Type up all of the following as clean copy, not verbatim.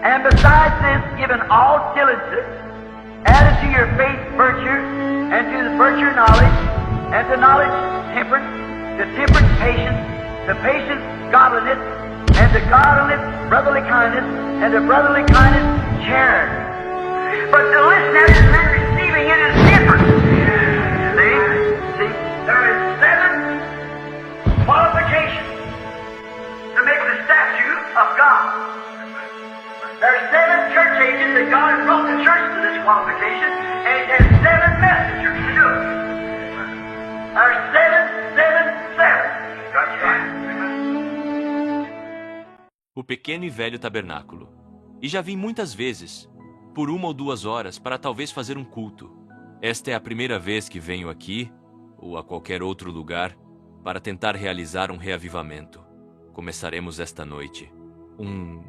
And besides this, given all diligence, added to your faith virtue, and to the virtue knowledge, and to knowledge temperance, to temperance patience, to patience godliness, and to godliness brotherly kindness, and to brotherly kindness charity. But to listen at it and then receiving it is different. See, there is 7 qualifications to make the statue of God. There are 7 church ages that God has brought the church to this qualification, and He has 7 messengers to do it. There are 7. That's right. O pequeno e velho tabernáculo. E já vim muitas vezes, por 1 ou 2 horas, para talvez fazer um culto. Esta é a primeira vez que venho aqui, ou a qualquer outro lugar, para tentar realizar um reavivamento. Começaremos esta noite. Um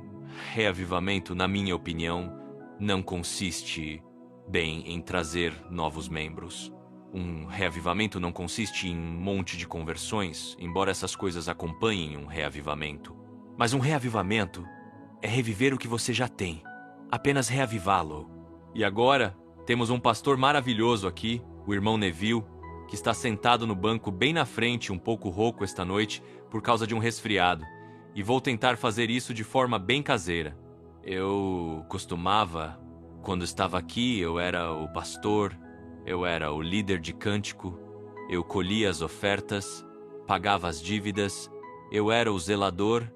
reavivamento, na minha opinião, não consiste bem em trazer novos membros. Um reavivamento não consiste em um monte de conversões, embora essas coisas acompanhem um reavivamento. Mas um reavivamento é reviver o que você já tem, apenas reavivá-lo. E agora, temos um pastor maravilhoso aqui, o irmão Neville, que está sentado no banco bem na frente, um pouco rouco esta noite, por causa de um resfriado. E vou tentar fazer isso de forma bem caseira. Eu costumava, quando estava aqui, eu era o pastor, eu era o líder de cântico, eu colhia as ofertas, pagava as dívidas, eu era o zelador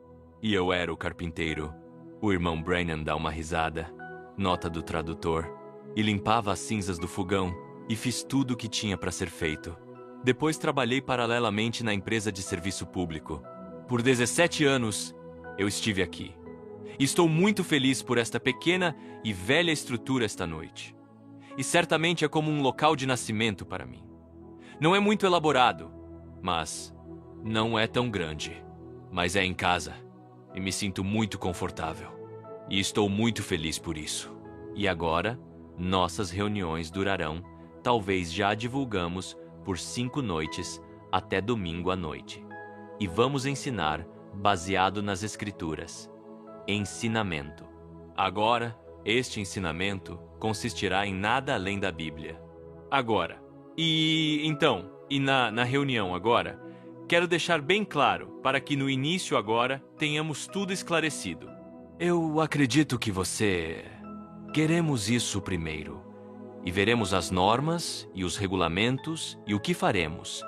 e eu era o carpinteiro. O irmão Brennan dá uma risada, nota do tradutor, e limpava as cinzas do fogão, e fiz tudo o que tinha para ser feito. Depois trabalhei paralelamente na empresa de serviço público. Por 17 anos, eu estive aqui. E estou muito feliz por esta pequena e velha estrutura esta noite. E certamente é como um local de nascimento para mim. Não é muito elaborado, mas não é tão grande. Mas é em casa, e me sinto muito confortável. E estou muito feliz por isso. E agora, nossas reuniões durarão, talvez já divulgamos, por 5 noites, até domingo à noite. E vamos ensinar baseado nas Escrituras. Ensinamento. Agora, este ensinamento consistirá em nada além da Bíblia. Agora, na reunião agora, quero deixar bem claro para que no início agora tenhamos tudo esclarecido. Eu acredito que queremos isso primeiro. E veremos as normas e os regulamentos e o que faremos,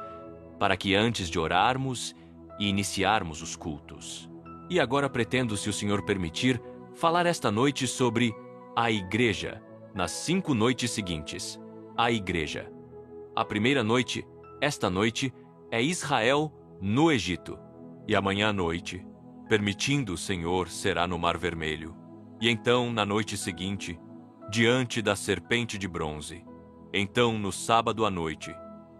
para que antes de orarmos e iniciarmos os cultos. E agora pretendo, se o Senhor permitir, falar esta noite sobre a igreja, nas 5 noites seguintes. A igreja. A primeira noite, esta noite, é Israel no Egito. E amanhã à noite, permitindo o Senhor, será no Mar Vermelho. E então, na noite seguinte, diante da serpente de bronze. Então, no sábado à noite,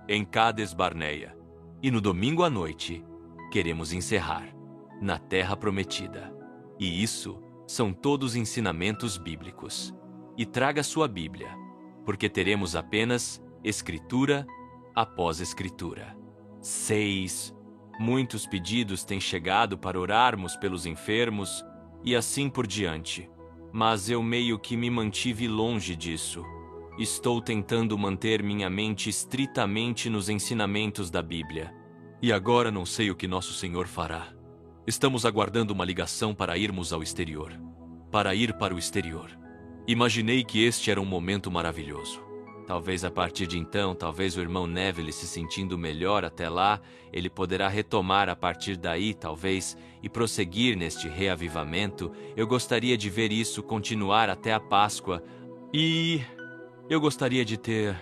em Cades Barneia. E no domingo à noite, queremos encerrar na Terra Prometida. E isso são todos ensinamentos bíblicos. E traga sua Bíblia, porque teremos apenas Escritura após Escritura. 6. Muitos pedidos têm chegado para orarmos pelos enfermos e assim por diante. Mas eu meio que me mantive longe disso. Estou tentando manter minha mente estritamente nos ensinamentos da Bíblia. E agora não sei o que nosso Senhor fará. Estamos aguardando uma ligação para irmos ao exterior. Para ir para o exterior. Imaginei que este era um momento maravilhoso. Talvez a partir de então, talvez o irmão Neville se sentindo melhor até lá, ele poderá retomar a partir daí, talvez, e prosseguir neste reavivamento. Eu gostaria de ver isso continuar até a Páscoa. E eu gostaria de ter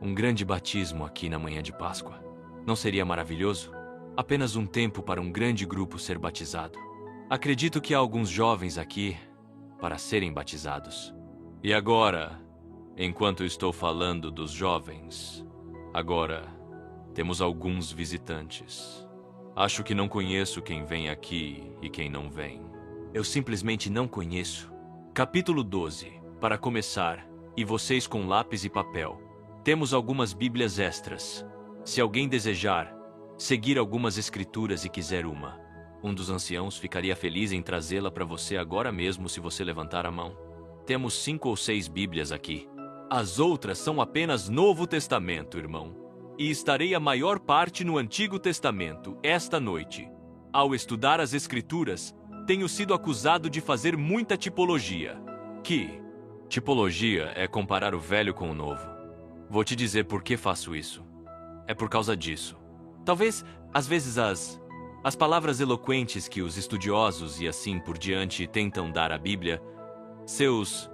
um grande batismo aqui na manhã de Páscoa. Não seria maravilhoso? Apenas um tempo para um grande grupo ser batizado. Acredito que há alguns jovens aqui para serem batizados. E agora, enquanto estou falando dos jovens, agora temos alguns visitantes. Acho que não conheço quem vem aqui e quem não vem. Eu simplesmente não conheço. Capítulo 12, para começar, e vocês com lápis e papel. Temos algumas bíblias extras. Se alguém desejar seguir algumas escrituras e quiser uma. Um dos anciãos ficaria feliz em trazê-la para você agora mesmo se você levantar a mão. Temos 5 ou 6 Bíblias aqui. As outras são apenas Novo Testamento, irmão. E estarei a maior parte no Antigo Testamento esta noite. Ao estudar as Escrituras, tenho sido acusado de fazer muita tipologia. Que tipologia é comparar o velho com o novo. Vou te dizer por que faço isso. É por causa disso. Talvez, às vezes, as palavras eloquentes que os estudiosos e assim por diante tentam dar à Bíblia, seus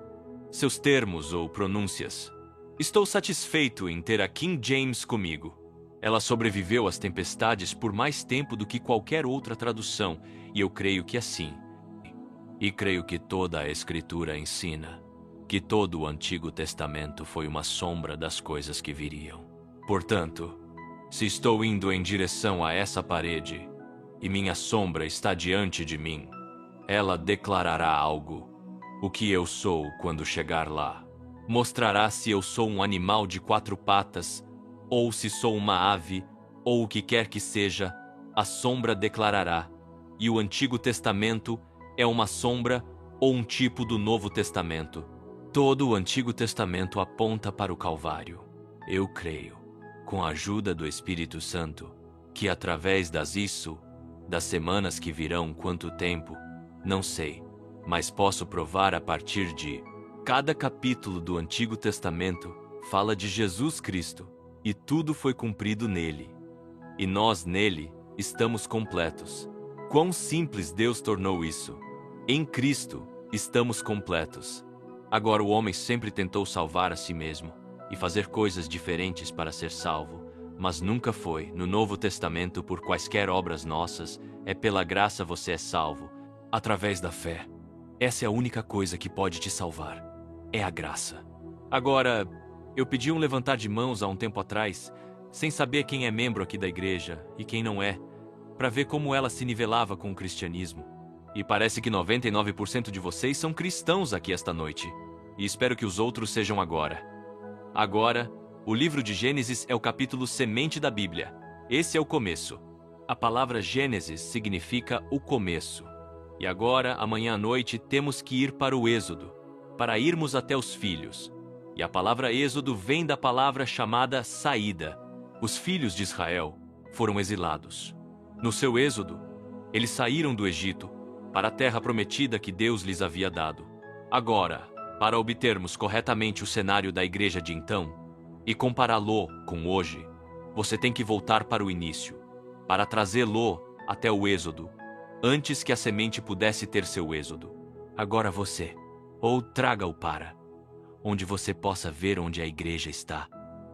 termos ou pronúncias. Estou satisfeito em ter a King James comigo. Ela sobreviveu às tempestades por mais tempo do que qualquer outra tradução, e eu creio que assim. E creio que toda a Escritura ensina que todo o Antigo Testamento foi uma sombra das coisas que viriam. Portanto, se estou indo em direção a essa parede, e minha sombra está diante de mim, ela declarará algo. O que eu sou quando chegar lá. Mostrará se eu sou um animal de 4 patas, ou se sou uma ave, ou o que quer que seja, a sombra declarará. E o Antigo Testamento é uma sombra ou um tipo do Novo Testamento. Todo o Antigo Testamento aponta para o Calvário. Eu creio, com a ajuda do Espírito Santo, que através das semanas que virão, quanto tempo, não sei, mas posso provar a partir de cada capítulo do Antigo Testamento fala de Jesus Cristo, e tudo foi cumprido nele. E nós, nele, estamos completos. Quão simples Deus tornou isso! Em Cristo, estamos completos. Agora o homem sempre tentou salvar a si mesmo e fazer coisas diferentes para ser salvo, mas nunca foi, no Novo Testamento, por quaisquer obras nossas, é pela graça você é salvo, através da fé. Essa é a única coisa que pode te salvar. É a graça. Agora, eu pedi um levantar de mãos há um tempo atrás, sem saber quem é membro aqui da igreja e quem não é, para ver como ela se nivelava com o cristianismo. E parece que 99% de vocês são cristãos aqui esta noite. E espero que os outros sejam agora. Agora, o livro de Gênesis é o capítulo semente da Bíblia. Esse é o começo. A palavra Gênesis significa o começo. E agora, amanhã à noite, temos que ir para o Êxodo, para irmos até os filhos. E a palavra Êxodo vem da palavra chamada saída. Os filhos de Israel foram exilados. No seu êxodo, eles saíram do Egito para a terra prometida que Deus lhes havia dado. Agora, para obtermos corretamente o cenário da igreja de então e compará-lo com hoje, você tem que voltar para o início, para trazê-lo até o êxodo, antes que a semente pudesse ter seu êxodo. Agora você, ou traga-o para, onde você possa ver onde a igreja está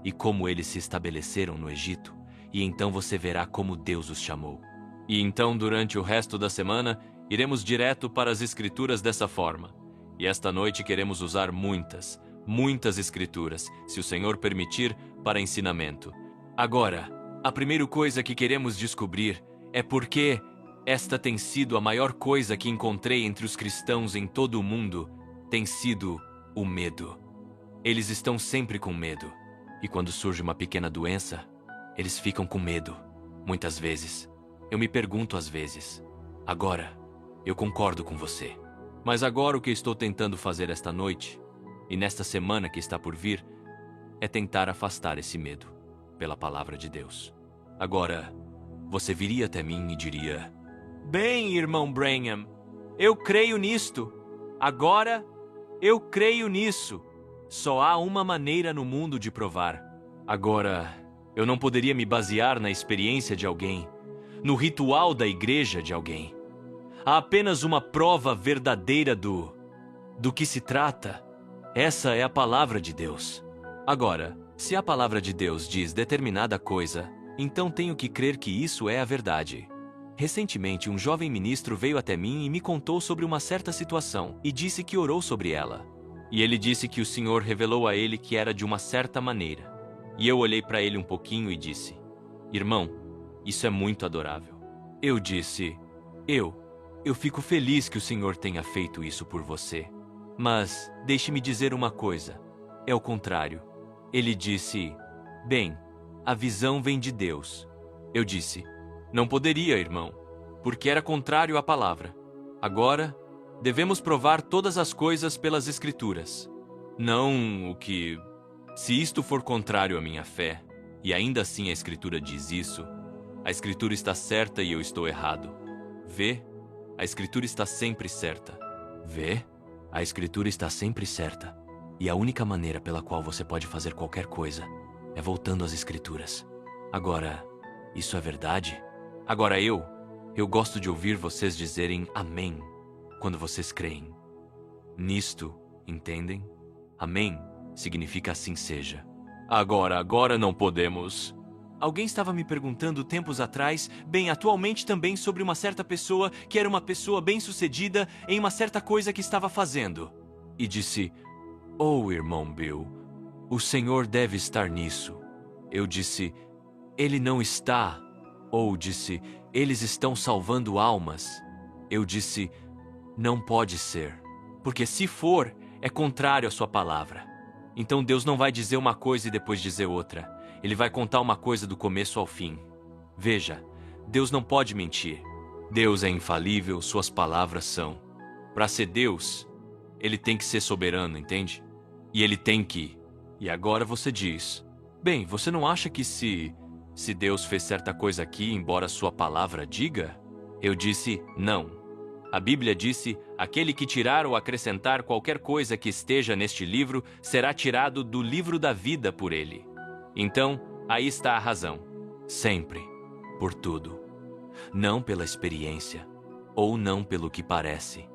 e como eles se estabeleceram no Egito, e então você verá como Deus os chamou. E então, durante o resto da semana, iremos direto para as Escrituras dessa forma. E esta noite queremos usar muitas Escrituras, se o Senhor permitir, para ensinamento. Agora, a primeira coisa que queremos descobrir é porque esta tem sido a maior coisa que encontrei entre os cristãos em todo o mundo, tem sido o medo. Eles estão sempre com medo. E quando surge uma pequena doença, eles ficam com medo, muitas vezes. Eu me pergunto às vezes. Agora, eu concordo com você. Mas agora o que estou tentando fazer esta noite, e nesta semana que está por vir, é tentar afastar esse medo, pela palavra de Deus. Agora, você viria até mim e diria: bem, irmão Branham, eu creio nisto. Agora, eu creio nisso. Só há uma maneira no mundo de provar. Agora, eu não poderia me basear na experiência de alguém, no ritual da igreja de alguém. Há apenas uma prova verdadeira do que se trata. Essa é a palavra de Deus. Agora, se a palavra de Deus diz determinada coisa, então tenho que crer que isso é a verdade. Recentemente, um jovem ministro veio até mim e me contou sobre uma certa situação e disse que orou sobre ela. E ele disse que o Senhor revelou a ele que era de uma certa maneira. E eu olhei para ele um pouquinho e disse: irmão, isso é muito adorável. Eu disse: eu fico feliz que o Senhor tenha feito isso por você. Mas, deixe-me dizer uma coisa. É o contrário. Ele disse: bem, a visão vem de Deus. Eu disse: não poderia, irmão, porque era contrário à palavra. Agora, devemos provar todas as coisas pelas Escrituras. Não o que... Se isto for contrário à minha fé, e ainda assim a Escritura diz isso, a Escritura está certa e eu estou errado. Vê? A Escritura está sempre certa. Vê? A Escritura está sempre certa. E a única maneira pela qual você pode fazer qualquer coisa é voltando às Escrituras. Agora, isso é verdade? Agora eu gosto de ouvir vocês dizerem amém quando vocês creem. Nisto, entendem? Amém significa assim seja. Agora não podemos. Alguém estava me perguntando tempos atrás, bem, atualmente também, sobre uma certa pessoa que era uma pessoa bem-sucedida em uma certa coisa que estava fazendo. E disse, oh, irmão Bill, o Senhor deve estar nisso. Eu disse, ele não está. Ou disse, eles estão salvando almas. Eu disse, não pode ser, porque se for, é contrário à sua palavra. Então Deus não vai dizer uma coisa e depois dizer outra. Ele vai contar uma coisa do começo ao fim. Veja, Deus não pode mentir. Deus é infalível, suas palavras são. Para ser Deus, ele tem que ser soberano, entende? E ele tem que. E agora você diz, bem, você não acha que se Deus fez certa coisa aqui, embora sua palavra diga? Eu disse, não. A Bíblia disse, aquele que tirar ou acrescentar qualquer coisa que esteja neste livro, será tirado do livro da vida por ele. Então, aí está a razão. Sempre. Por tudo. Não pela experiência, ou não pelo que parece,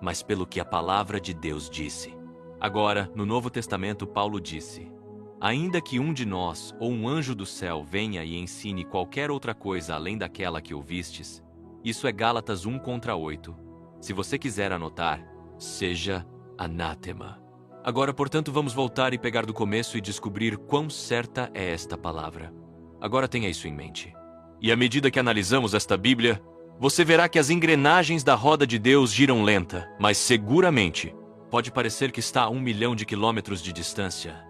mas pelo que a palavra de Deus disse. Agora, no Novo Testamento, Paulo disse, ainda que um de nós, ou um anjo do céu, venha e ensine qualquer outra coisa além daquela que ouvistes, isso é Gálatas 1:8. Se você quiser anotar, seja anátema. Agora, portanto, vamos voltar e pegar do começo e descobrir quão certa é esta palavra. Agora tenha isso em mente. E à medida que analisamos esta Bíblia, você verá que as engrenagens da roda de Deus giram lenta, mas seguramente. Pode parecer que está a 1 milhão de quilômetros de distância,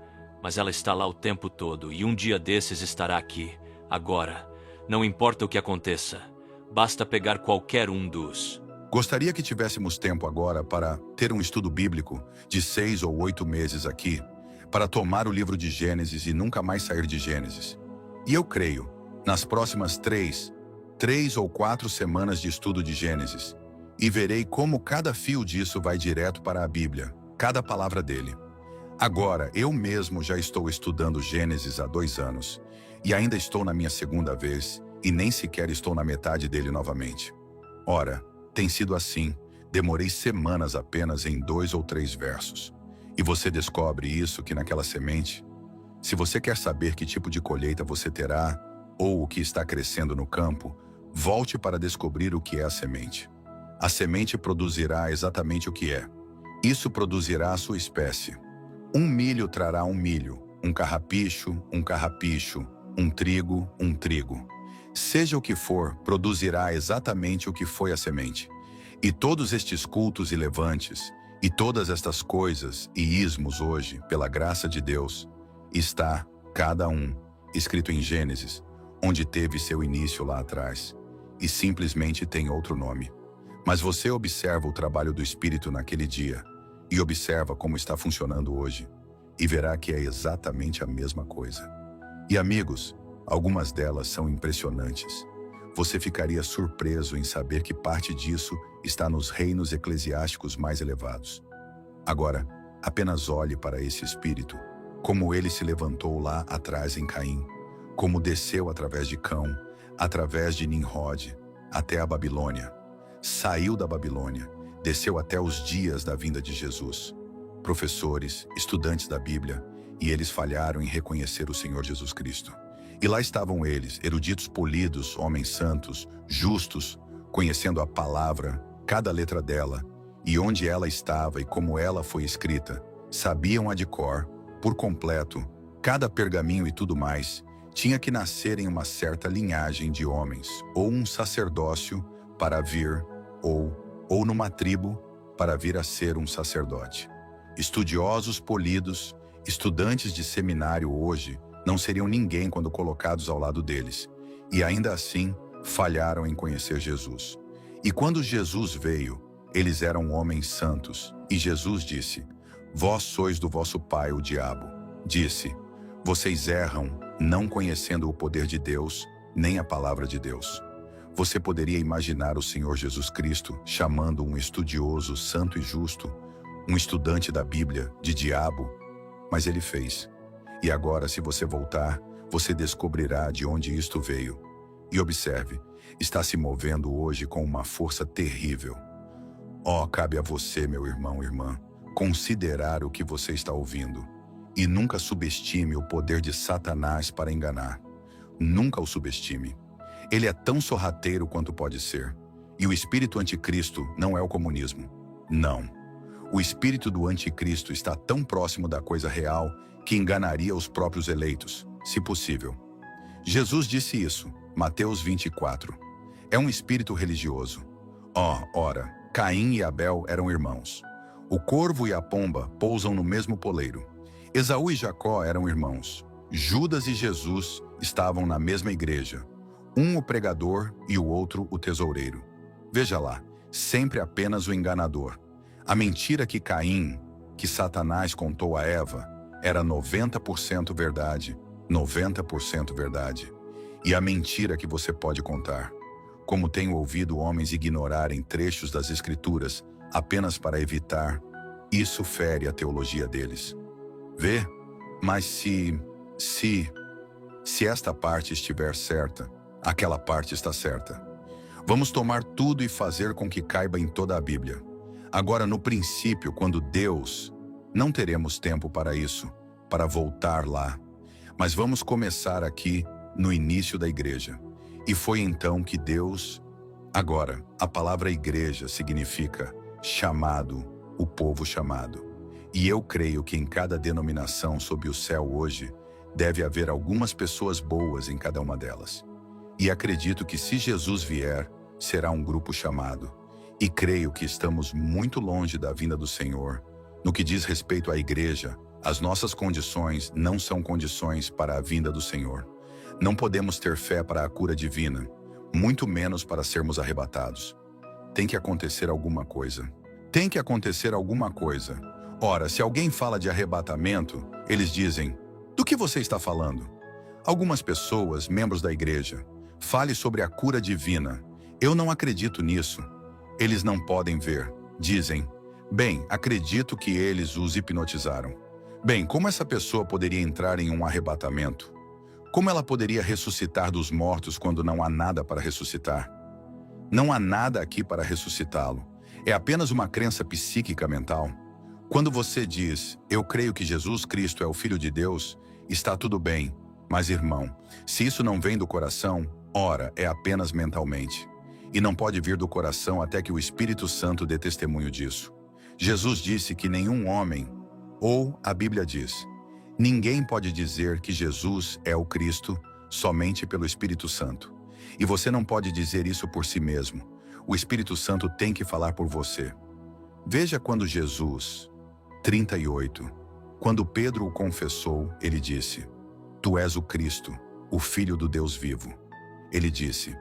mas ela está lá o tempo todo e um dia desses estará aqui, agora. Não importa o que aconteça, basta pegar qualquer um dos... Gostaria que tivéssemos tempo agora para ter um estudo bíblico de 6 ou 8 meses aqui, para tomar o livro de Gênesis e nunca mais sair de Gênesis. E eu creio, nas próximas 3 ou 4 semanas de estudo de Gênesis, e verei como cada fio disso vai direto para a Bíblia, cada palavra dele. Agora, eu mesmo já estou estudando Gênesis há 2 anos, e ainda estou na minha segunda vez, e nem sequer estou na metade dele novamente. Ora, tem sido assim, demorei semanas apenas em 2 ou 3 versos. E você descobre isso que naquela semente, se você quer saber que tipo de colheita você terá, ou o que está crescendo no campo, volte para descobrir o que é a semente. A semente produzirá exatamente o que é. Isso produzirá a sua espécie. Um milho trará um milho, um carrapicho, um trigo. Seja o que for, produzirá exatamente o que foi a semente. E todos estes cultos e levantes, e todas estas coisas e ismos hoje, pela graça de Deus, está, cada um, escrito em Gênesis, onde teve seu início lá atrás, e simplesmente tem outro nome. Mas você observa o trabalho do Espírito naquele dia, e observa como está funcionando hoje, e verá que é exatamente a mesma coisa. E amigos, algumas delas são impressionantes. Você ficaria surpreso em saber que parte disso está nos reinos eclesiásticos mais elevados. Agora, apenas olhe para esse Espírito, como ele se levantou lá atrás em Caim, como desceu através de Cão, através de Nimrod, até a Babilônia. Saiu da Babilônia, desceu até os dias da vinda de Jesus. Professores, estudantes da Bíblia, e eles falharam em reconhecer o Senhor Jesus Cristo. E lá estavam eles, eruditos polidos, homens santos, justos, conhecendo a palavra, cada letra dela, e onde ela estava e como ela foi escrita, sabiam-a de cor, por completo, cada pergaminho e tudo mais, tinha que nascer em uma certa linhagem de homens, ou um sacerdócio para vir, ou numa tribo para vir a ser um sacerdote. Estudiosos polidos, estudantes de seminário hoje, não seriam ninguém quando colocados ao lado deles, e ainda assim falharam em conhecer Jesus. E quando Jesus veio, eles eram homens santos. E Jesus disse: Vós sois do vosso pai, o diabo. Disse: Vocês erram, não conhecendo o poder de Deus, nem a palavra de Deus. Você poderia imaginar o Senhor Jesus Cristo chamando um estudioso, santo e justo, um estudante da Bíblia, de diabo? Mas ele fez. E agora, se você voltar, você descobrirá de onde isto veio. E observe, está se movendo hoje com uma força terrível. Cabe a você, meu irmão e irmã, considerar o que você está ouvindo. E nunca subestime o poder de Satanás para enganar. Nunca o subestime. Ele é tão sorrateiro quanto pode ser. E o espírito anticristo não é o comunismo. Não. O espírito do anticristo está tão próximo da coisa real que enganaria os próprios eleitos, se possível. Jesus disse isso, Mateus 24. É um espírito religioso. Ora, Caim e Abel eram irmãos. O corvo e a pomba pousam no mesmo poleiro. Esaú e Jacó eram irmãos. Judas e Jesus estavam na mesma igreja. Um o pregador e o outro o tesoureiro. Veja lá, sempre apenas o enganador. A mentira que Satanás contou a Eva, era 90% verdade, 90% verdade. E a mentira que você pode contar. Como tenho ouvido homens ignorarem trechos das Escrituras apenas para evitar, isso fere a teologia deles. Vê? Mas se esta parte estiver certa, aquela parte está certa. Vamos tomar tudo e fazer com que caiba em toda a Bíblia. Agora, no princípio, quando Deus, não teremos tempo para isso, para voltar lá. Mas vamos começar aqui, no início da igreja. E foi então que Deus... Agora, a palavra igreja significa chamado, o povo chamado. E eu creio que em cada denominação sob o céu hoje, deve haver algumas pessoas boas em cada uma delas. E acredito que se Jesus vier, será um grupo chamado. E creio que estamos muito longe da vinda do Senhor. No que diz respeito à igreja, as nossas condições não são condições para a vinda do Senhor. Não podemos ter fé para a cura divina, muito menos para sermos arrebatados. Tem que acontecer alguma coisa. Tem que acontecer alguma coisa. Ora, se alguém fala de arrebatamento, eles dizem: do que você está falando? Algumas pessoas, membros da igreja, fale sobre a cura divina. Eu não acredito nisso. Eles não podem ver. Dizem: bem, acredito que eles os hipnotizaram. Bem, como essa pessoa poderia entrar em um arrebatamento? Como ela poderia ressuscitar dos mortos quando não há nada para ressuscitar? Não há nada aqui para ressuscitá-lo. É apenas uma crença psíquica mental. Quando você diz: eu creio que Jesus Cristo é o Filho de Deus, está tudo bem. Mas, irmão, se isso não vem do coração, ora, é apenas mentalmente. E não pode vir do coração até que o Espírito Santo dê testemunho disso. Jesus disse que nenhum homem, ou a Bíblia diz, ninguém pode dizer que Jesus é o Cristo somente pelo Espírito Santo. E você não pode dizer isso por si mesmo. O Espírito Santo tem que falar por você. Veja quando Jesus, 38, quando Pedro o confessou, ele disse: Tu és o Cristo, o Filho do Deus vivo. Ele disse: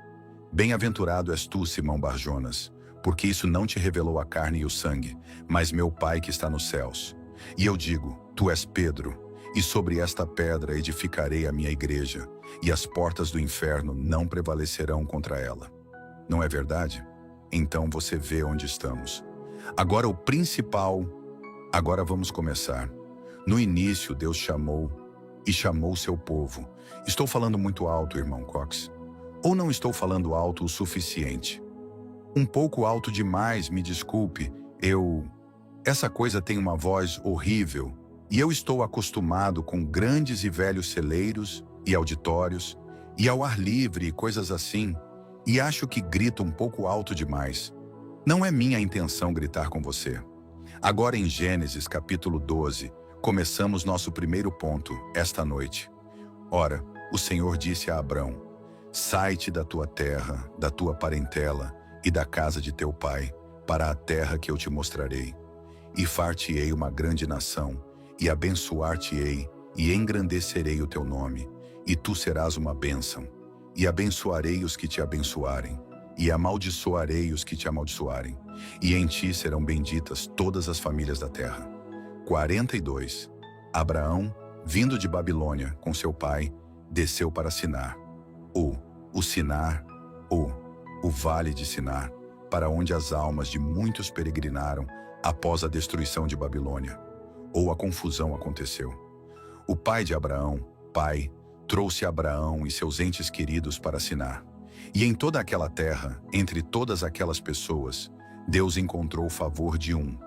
Bem-aventurado és tu, Simão Barjonas, porque isso não te revelou a carne e o sangue, mas meu Pai que está nos céus. E eu digo: Tu és Pedro, e sobre esta pedra edificarei a minha igreja, e as portas do inferno não prevalecerão contra ela. Não é verdade? Então você vê onde estamos. Agora o principal... Agora vamos começar. No início, Deus chamou seu povo. Estou falando muito alto, irmão Cox? Ou não estou falando alto o suficiente? Um pouco alto demais, me desculpe. Essa coisa tem uma voz horrível, e eu estou acostumado com grandes e velhos celeiros e auditórios, e ao ar livre e coisas assim, e acho que grito um pouco alto demais. Não é minha intenção gritar com você. Agora em Gênesis capítulo 12, começamos nosso primeiro ponto, esta noite. Ora, o Senhor disse a Abrão: Sai-te da tua terra, da tua parentela e da casa de teu pai, para a terra que eu te mostrarei. E far-te-ei uma grande nação, e abençoar-te-ei, e engrandecerei o teu nome, e tu serás uma bênção. E abençoarei os que te abençoarem, e amaldiçoarei os que te amaldiçoarem, e em ti serão benditas todas as famílias da terra. 42. Abraão, vindo de Babilônia com seu pai, desceu para Sinar. O Sinar, o vale de Sinar, para onde as almas de muitos peregrinaram após a destruição de Babilônia, ou a confusão aconteceu. O pai de Abraão, pai, trouxe Abraão e seus entes queridos para Sinar. E em toda aquela terra, entre todas aquelas pessoas, Deus encontrou o favor de um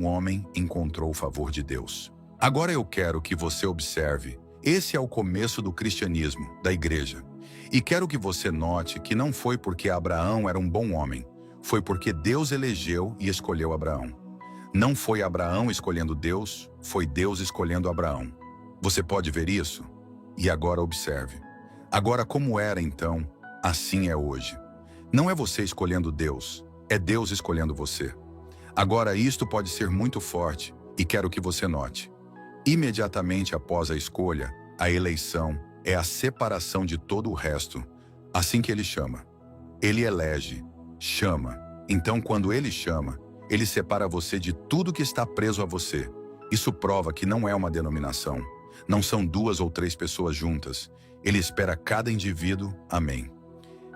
homem encontrou o favor de Deus. Agora eu quero que você observe, esse é o começo do cristianismo, da igreja. E quero que você note que não foi porque Abraão era um bom homem, foi porque Deus elegeu e escolheu Abraão. Não foi Abraão escolhendo Deus, foi Deus escolhendo Abraão. Você pode ver isso? E agora observe. Agora, como era então, assim é hoje. Não é você escolhendo Deus, é Deus escolhendo você. Agora, isto pode ser muito forte e quero que você note. Imediatamente após a escolha, a eleição é a separação de todo o resto. Assim que ele chama. Ele elege, chama. Então, quando ele chama, ele separa você de tudo que está preso a você. Isso prova que não é uma denominação. Não são 2 ou 3 pessoas juntas. Ele espera cada indivíduo, amém.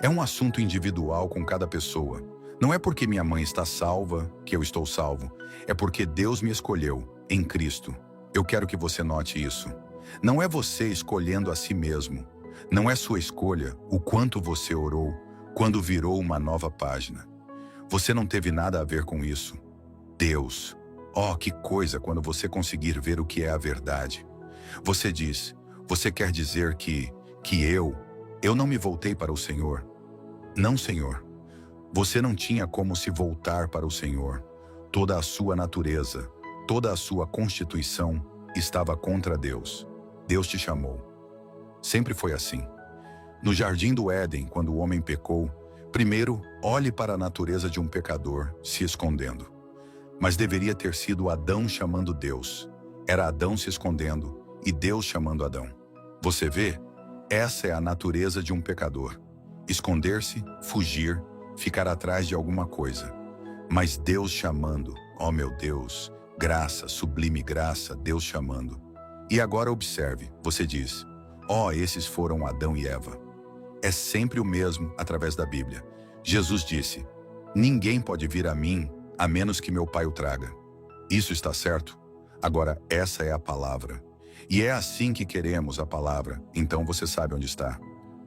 É um assunto individual com cada pessoa. Não é porque minha mãe está salva que eu estou salvo. É porque Deus me escolheu, em Cristo. Eu quero que você note isso. Não é você escolhendo a si mesmo. Não é sua escolha o quanto você orou quando virou uma nova página. Você não teve nada a ver com isso. Deus. Oh, que coisa quando você conseguir ver o que é a verdade. Você diz, você quer dizer que eu não me voltei para o Senhor? Não, Senhor. Você não tinha como se voltar para o Senhor. Toda a sua natureza, toda a sua constituição estava contra Deus. Deus te chamou. Sempre foi assim. No jardim do Éden, quando o homem pecou, primeiro, olhe para a natureza de um pecador se escondendo. Mas deveria ter sido Adão chamando Deus. Era Adão se escondendo e Deus chamando Adão. Você vê? Essa é a natureza de um pecador. Esconder-se, fugir, ficar atrás de alguma coisa. Mas Deus chamando, oh meu Deus, graça, sublime graça, Deus chamando. E agora observe, você diz, oh, esses foram Adão e Eva. É sempre o mesmo através da Bíblia. Jesus disse, ninguém pode vir a mim a menos que meu Pai o traga. Isso está certo? Agora essa é a palavra. E é assim que queremos a palavra, então você sabe onde está.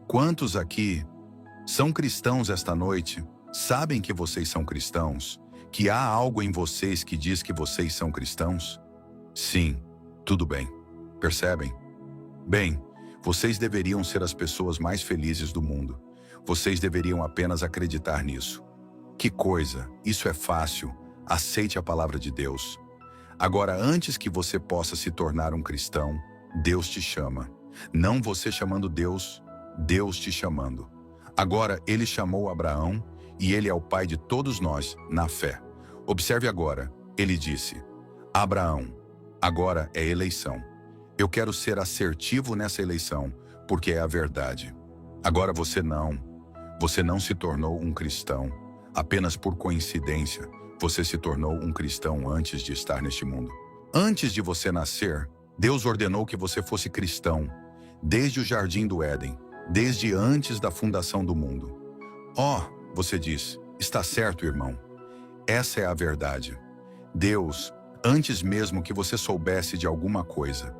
Quantos aqui são cristãos esta noite? Sabem que vocês são cristãos? Que há algo em vocês que diz que vocês são cristãos? Sim, tudo bem. Percebem? Bem, vocês deveriam ser as pessoas mais felizes do mundo. Vocês deveriam apenas acreditar nisso. Que coisa, isso é fácil. Aceite a palavra de Deus. Agora, antes que você possa se tornar um cristão, Deus te chama. Não você chamando Deus, Deus te chamando. Agora, ele chamou Abraão e ele é o pai de todos nós na fé. Observe agora, ele disse, Abraão, agora é eleição. Eu quero ser assertivo nessa eleição, porque é a verdade. Agora você não se tornou um cristão. Apenas por coincidência, você se tornou um cristão antes de estar neste mundo. Antes de você nascer, Deus ordenou que você fosse cristão, desde o jardim do Éden, desde antes da fundação do mundo. Oh, você diz, está certo, irmão. Essa é a verdade. Deus, antes mesmo que você soubesse de alguma coisa,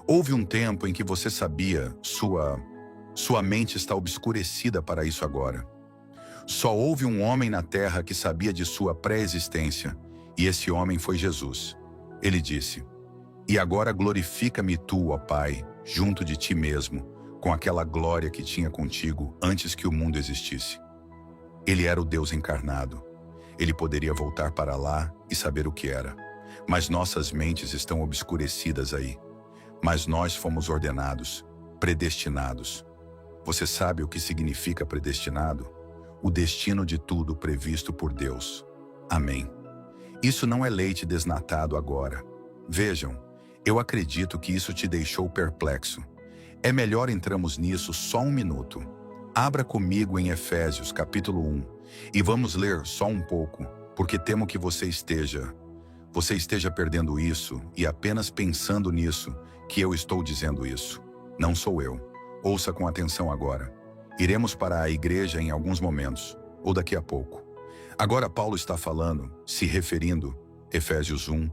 houve um tempo em que você sabia, sua mente está obscurecida para isso agora. Só houve um homem na terra que sabia de sua pré-existência, e esse homem foi Jesus. Ele disse, e agora glorifica-me tu, ó Pai, junto de ti mesmo, com aquela glória que tinha contigo antes que o mundo existisse. Ele era o Deus encarnado. Ele poderia voltar para lá e saber o que era. Mas nossas mentes estão obscurecidas aí. Mas nós fomos ordenados, predestinados. Você sabe o que significa predestinado? O destino de tudo previsto por Deus. Amém. Isso não é leite desnatado agora. Vejam, eu acredito que isso te deixou perplexo. É melhor entrarmos nisso só um minuto. Abra comigo em Efésios, capítulo 1, e vamos ler só um pouco, porque temo que você esteja perdendo isso e apenas pensando nisso que eu estou dizendo isso. Não sou eu. Ouça com atenção agora. Iremos para a igreja em alguns momentos, ou daqui a pouco. Agora Paulo está falando, se referindo, Efésios 1,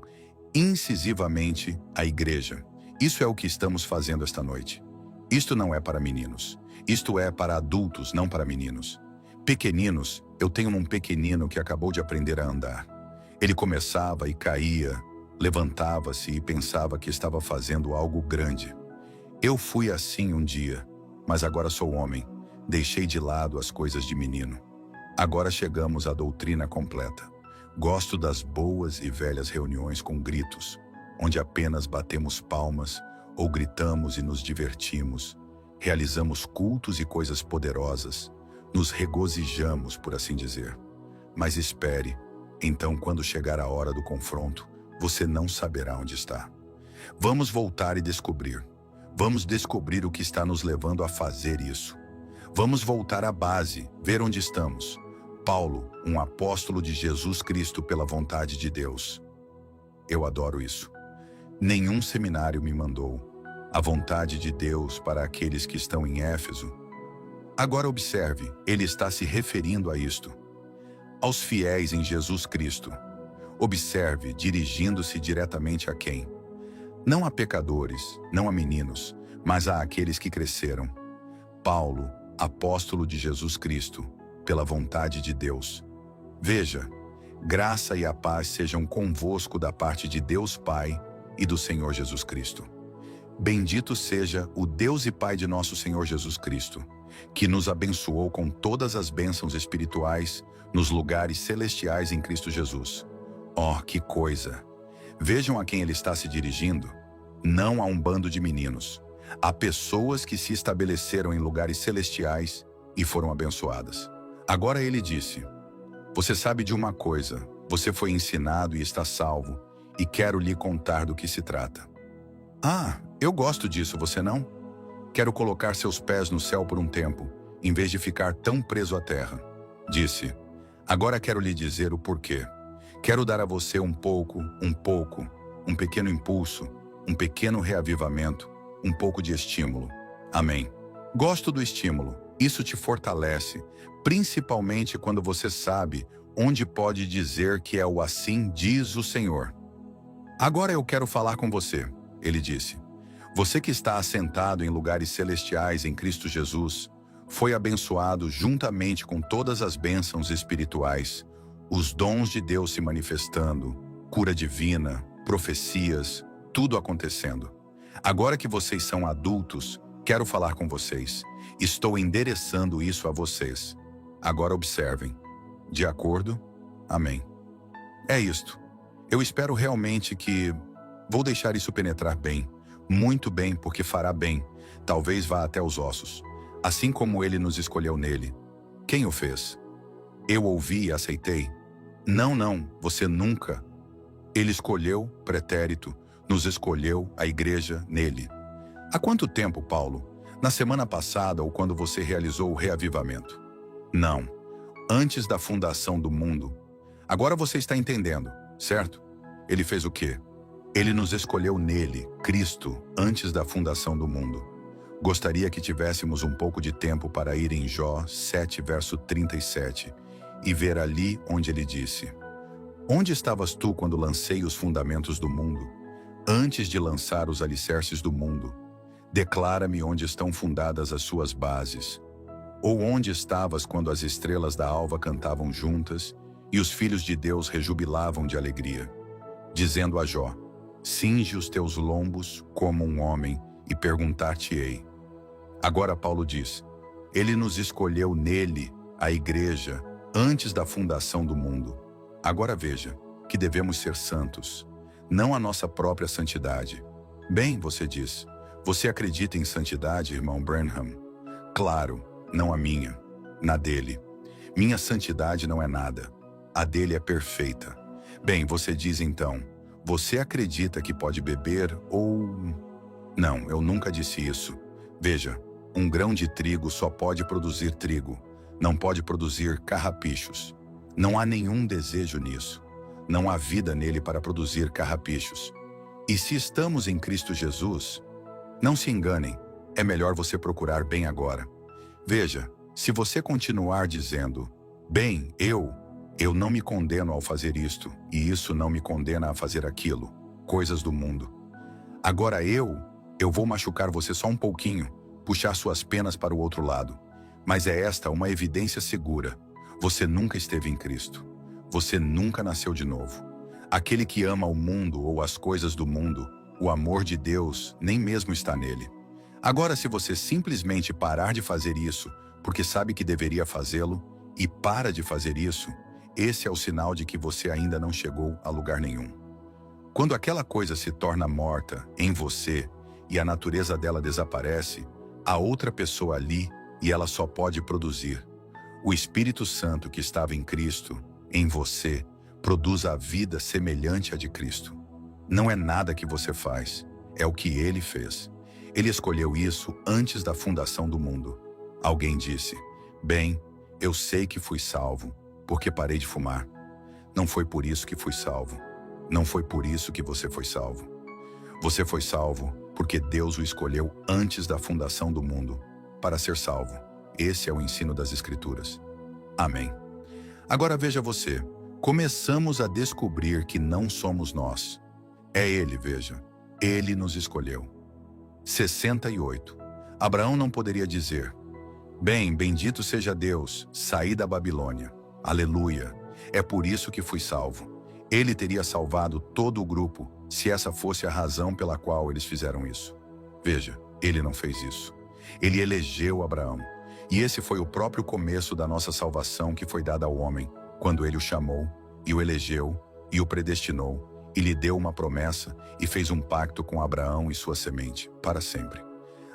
incisivamente à igreja. Isso é o que estamos fazendo esta noite. Isto não é para meninos. Isto é para adultos, não para meninos. Pequeninos, eu tenho um pequenino que acabou de aprender a andar. Ele começava e caía, levantava-se e pensava que estava fazendo algo grande. Eu fui assim um dia, mas agora sou homem. Deixei de lado as coisas de menino. Agora chegamos à doutrina completa. Gosto das boas e velhas reuniões com gritos, onde apenas batemos palmas ou gritamos e nos divertimos. Realizamos cultos e coisas poderosas. Nos regozijamos, por assim dizer. Mas espere, então quando chegar a hora do confronto, você não saberá onde está. Vamos voltar e descobrir. Vamos descobrir o que está nos levando a fazer isso. Vamos voltar à base, ver onde estamos. Paulo, um apóstolo de Jesus Cristo pela vontade de Deus. Eu adoro isso. Nenhum seminário me mandou. A vontade de Deus para aqueles que estão em Éfeso. Agora observe, ele está se referindo a isto. Aos fiéis em Jesus Cristo. Observe, dirigindo-se diretamente a quem? Não a pecadores, não a meninos, mas a aqueles que cresceram. Paulo, apóstolo de Jesus Cristo, pela vontade de Deus. Veja, graça e a paz sejam convosco da parte de Deus Pai e do Senhor Jesus Cristo. Bendito seja o Deus e Pai de nosso Senhor Jesus Cristo, que nos abençoou com todas as bênçãos espirituais nos lugares celestiais em Cristo Jesus. Oh, que coisa! Vejam a quem ele está se dirigindo. Não a um bando de meninos. Há pessoas que se estabeleceram em lugares celestiais e foram abençoadas. Agora ele disse, você sabe de uma coisa, você foi ensinado e está salvo, e quero lhe contar do que se trata. Ah, eu gosto disso, você não? Quero colocar seus pés no céu por um tempo, em vez de ficar tão preso à terra. Disse, agora quero lhe dizer o porquê. Quero dar a você um pequeno impulso, um pequeno reavivamento, um pouco de estímulo. Amém. Gosto do estímulo. Isso te fortalece, principalmente quando você sabe onde pode dizer que é o assim diz o Senhor. Agora eu quero falar com você, ele disse. Você que está assentado em lugares celestiais em Cristo Jesus, foi abençoado juntamente com todas as bênçãos espirituais, os dons de Deus se manifestando, cura divina, profecias, tudo acontecendo. Agora que vocês são adultos, quero falar com vocês. Estou endereçando isso a vocês. Agora observem. De acordo? Amém. É isto. Eu espero realmente que... Vou deixar isso penetrar bem, muito bem, porque fará bem. Talvez vá até os ossos. Assim como ele nos escolheu nele. Quem o fez? Eu ouvi e aceitei? Não, você nunca. Ele escolheu, pretérito, nos escolheu, a igreja, nele. Há quanto tempo, Paulo? Na semana passada ou quando você realizou o reavivamento? Não. Antes da fundação do mundo. Agora você está entendendo, certo? Ele fez o quê? Ele nos escolheu nele, Cristo, antes da fundação do mundo. Gostaria que tivéssemos um pouco de tempo para ir em Jó 7, verso 37, e ver ali onde ele disse: Onde estavas tu quando lancei os fundamentos do mundo? Antes de lançar os alicerces do mundo, declara-me onde estão fundadas as suas bases. Ou onde estavas quando as estrelas da alva cantavam juntas e os filhos de Deus rejubilavam de alegria, dizendo a Jó: Cinge os teus lombos como um homem e perguntar-te-ei. Agora Paulo diz, ele nos escolheu nele, a igreja, antes da fundação do mundo. Agora veja, que devemos ser santos, não a nossa própria santidade. Bem, você diz, você acredita em santidade, irmão Branham? Claro, não a minha, na dele. Minha santidade não é nada, a dele é perfeita. Bem, você diz então, você acredita que pode beber ou... Não, eu nunca disse isso. Veja, um grão de trigo só pode produzir trigo, não pode produzir carrapichos. Não há nenhum desejo nisso. Não há vida nele para produzir carrapichos. E se estamos em Cristo Jesus, não se enganem, é melhor você procurar bem agora. Veja, se você continuar dizendo, bem, eu não me condeno ao fazer isto, e isso não me condena a fazer aquilo, coisas do mundo. Agora eu vou machucar você só um pouquinho, puxar suas penas para o outro lado. Mas é esta uma evidência segura. Você nunca esteve em Cristo. Você nunca nasceu de novo. Aquele que ama o mundo ou as coisas do mundo, o amor de Deus nem mesmo está nele. Agora, se você simplesmente parar de fazer isso, porque sabe que deveria fazê-lo, e para de fazer isso, esse é o sinal de que você ainda não chegou a lugar nenhum. Quando aquela coisa se torna morta em você e a natureza dela desaparece, há outra pessoa ali e ela só pode produzir. O Espírito Santo que estava em Cristo, em você, produz a vida semelhante à de Cristo. Não é nada que você faz, é o que Ele fez. Ele escolheu isso antes da fundação do mundo. Alguém disse, bem, eu sei que fui salvo, porque parei de fumar. Não foi por isso que fui salvo. Não foi por isso que você foi salvo. Você foi salvo porque Deus o escolheu antes da fundação do mundo para ser salvo. Esse é o ensino das Escrituras. Amém. Agora veja você, começamos a descobrir que não somos nós. É Ele, veja. Ele nos escolheu. 68. Abraão não poderia dizer, bem, bendito seja Deus, saí da Babilônia. Aleluia. É por isso que fui salvo. Ele teria salvado todo o grupo, se essa fosse a razão pela qual eles fizeram isso. Veja, ele não fez isso. Ele elegeu Abraão. E esse foi o próprio começo da nossa salvação que foi dada ao homem, quando ele o chamou, e o elegeu, e o predestinou, e lhe deu uma promessa, e fez um pacto com Abraão e sua semente, para sempre.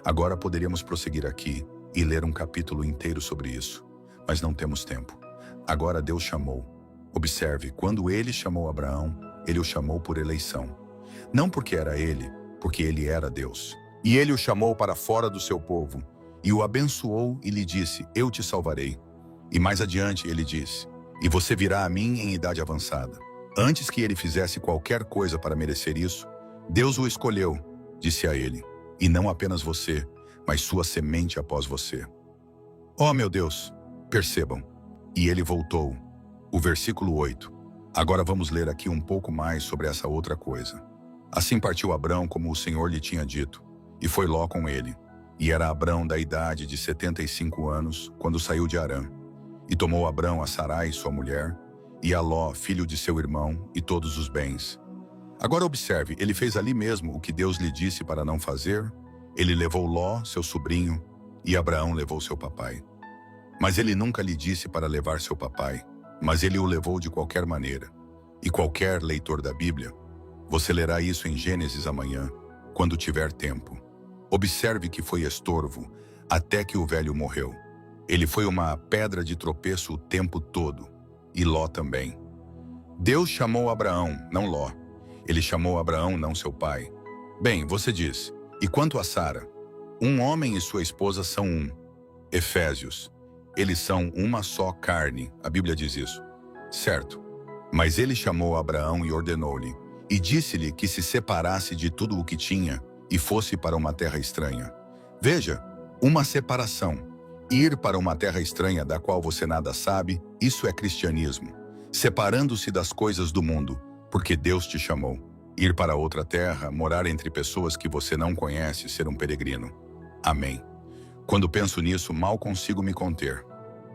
Agora poderíamos prosseguir aqui e ler um capítulo inteiro sobre isso, mas não temos tempo. Agora Deus chamou. Observe, quando ele chamou Abraão, ele o chamou por eleição. Não porque era ele, porque ele era Deus. E ele o chamou para fora do seu povo, e o abençoou e lhe disse, eu te salvarei. E mais adiante ele disse, e você virá a mim em idade avançada. Antes que ele fizesse qualquer coisa para merecer isso, Deus o escolheu, disse a ele, e não apenas você, mas sua semente após você. Oh, meu Deus, percebam. E ele voltou. O versículo 8. Agora vamos ler aqui um pouco mais sobre essa outra coisa. Assim partiu Abrão como o Senhor lhe tinha dito, e foi Ló com ele. E era Abrão da idade de 75 anos, quando saiu de Harã. E tomou Abrão a Sarai, sua mulher, e a Ló, filho de seu irmão, e todos os bens. Agora observe, ele fez ali mesmo o que Deus lhe disse para não fazer. Ele levou Ló, seu sobrinho, e Abraão levou seu papai. Mas ele nunca lhe disse para levar seu papai, mas ele o levou de qualquer maneira. E qualquer leitor da Bíblia, você lerá isso em Gênesis amanhã, quando tiver tempo. Observe que foi estorvo, até que o velho morreu. Ele foi uma pedra de tropeço o tempo todo, e Ló também. Deus chamou Abraão, não Ló. Ele chamou Abraão, não seu pai. Bem, você diz, e quanto a Sara? Um homem e sua esposa são um. Efésios. Eles são uma só carne, a Bíblia diz isso. Certo. Mas ele chamou Abraão e ordenou-lhe, e disse-lhe que se separasse de tudo o que tinha, e fosse para uma terra estranha. Veja, uma separação. Ir para uma terra estranha da qual você nada sabe, isso é cristianismo. Separando-se das coisas do mundo, porque Deus te chamou. Ir para outra terra, morar entre pessoas que você não conhece, ser um peregrino. Amém. Quando penso nisso, mal consigo me conter.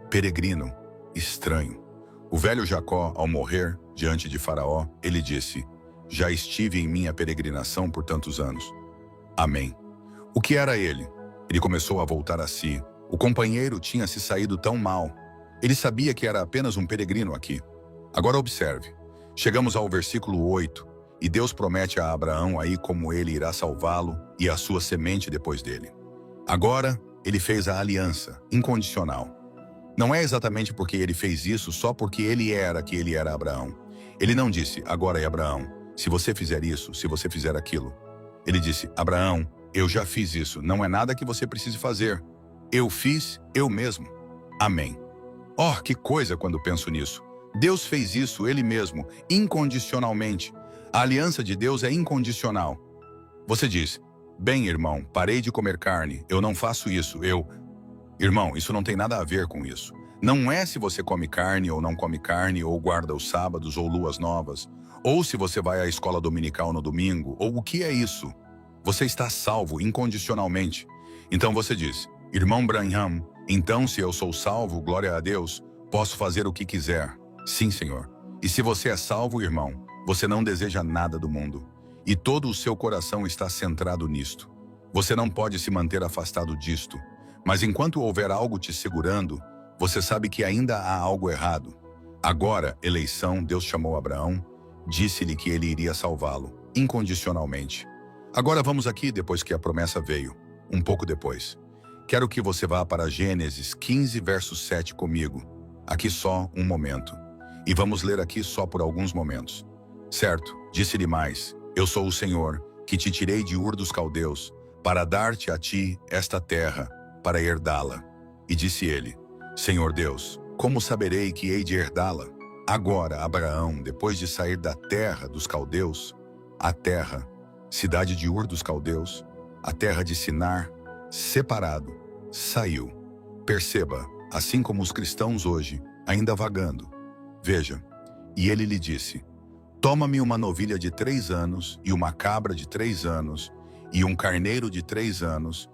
Peregrino, estranho. O velho Jacó, ao morrer, diante de Faraó, ele disse, já estive em minha peregrinação por tantos anos. Amém. O que era ele? Ele começou a voltar a si. O companheiro tinha se saído tão mal. Ele sabia que era apenas um peregrino aqui. Agora observe. Chegamos ao versículo 8, e Deus promete a Abraão aí como ele irá salvá-lo e a sua semente depois dele. Agora, ele fez a aliança, incondicional. Não é exatamente porque ele fez isso só porque ele era que ele era Abraão. Ele não disse, agora é Abraão, se você fizer isso, se você fizer aquilo. Ele disse, Abraão, eu já fiz isso, não é nada que você precise fazer. Eu fiz eu mesmo. Amém. Oh, que coisa quando penso nisso. Deus fez isso Ele mesmo, incondicionalmente. A aliança de Deus é incondicional. Você diz, bem, irmão, parei de comer carne, eu não faço isso, Irmão, isso não tem nada a ver com isso. Não é se você come carne ou não come carne, ou guarda os sábados ou luas novas, ou se você vai à escola dominical no domingo, ou o que é isso. Você está salvo incondicionalmente. Então você diz, irmão Branham, então se eu sou salvo, glória a Deus, posso fazer o que quiser. Sim, Senhor. E se você é salvo, irmão, você não deseja nada do mundo. E todo o seu coração está centrado nisto. Você não pode se manter afastado disto. Mas enquanto houver algo te segurando, você sabe que ainda há algo errado. Agora, eleição, Deus chamou Abraão, disse-lhe que ele iria salvá-lo, incondicionalmente. Agora vamos aqui depois que a promessa veio, um pouco depois. Quero que você vá para Gênesis 15, verso 7 comigo. Aqui só um momento. E vamos ler aqui só por alguns momentos. Certo, disse-lhe mais, eu sou o Senhor, que te tirei de Ur dos Caldeus, para dar-te a ti esta terra, para herdá-la. E disse ele, Senhor Deus, como saberei que hei de herdá-la? Agora, Abraão, depois de sair da terra dos caldeus, a terra, cidade de Ur dos Caldeus, a terra de Sinar, separado, saiu. Perceba, assim como os cristãos hoje, ainda vagando. Veja, e ele lhe disse, toma-me uma novilha de 3 anos, e uma cabra de 3 anos, e um carneiro de 3 anos,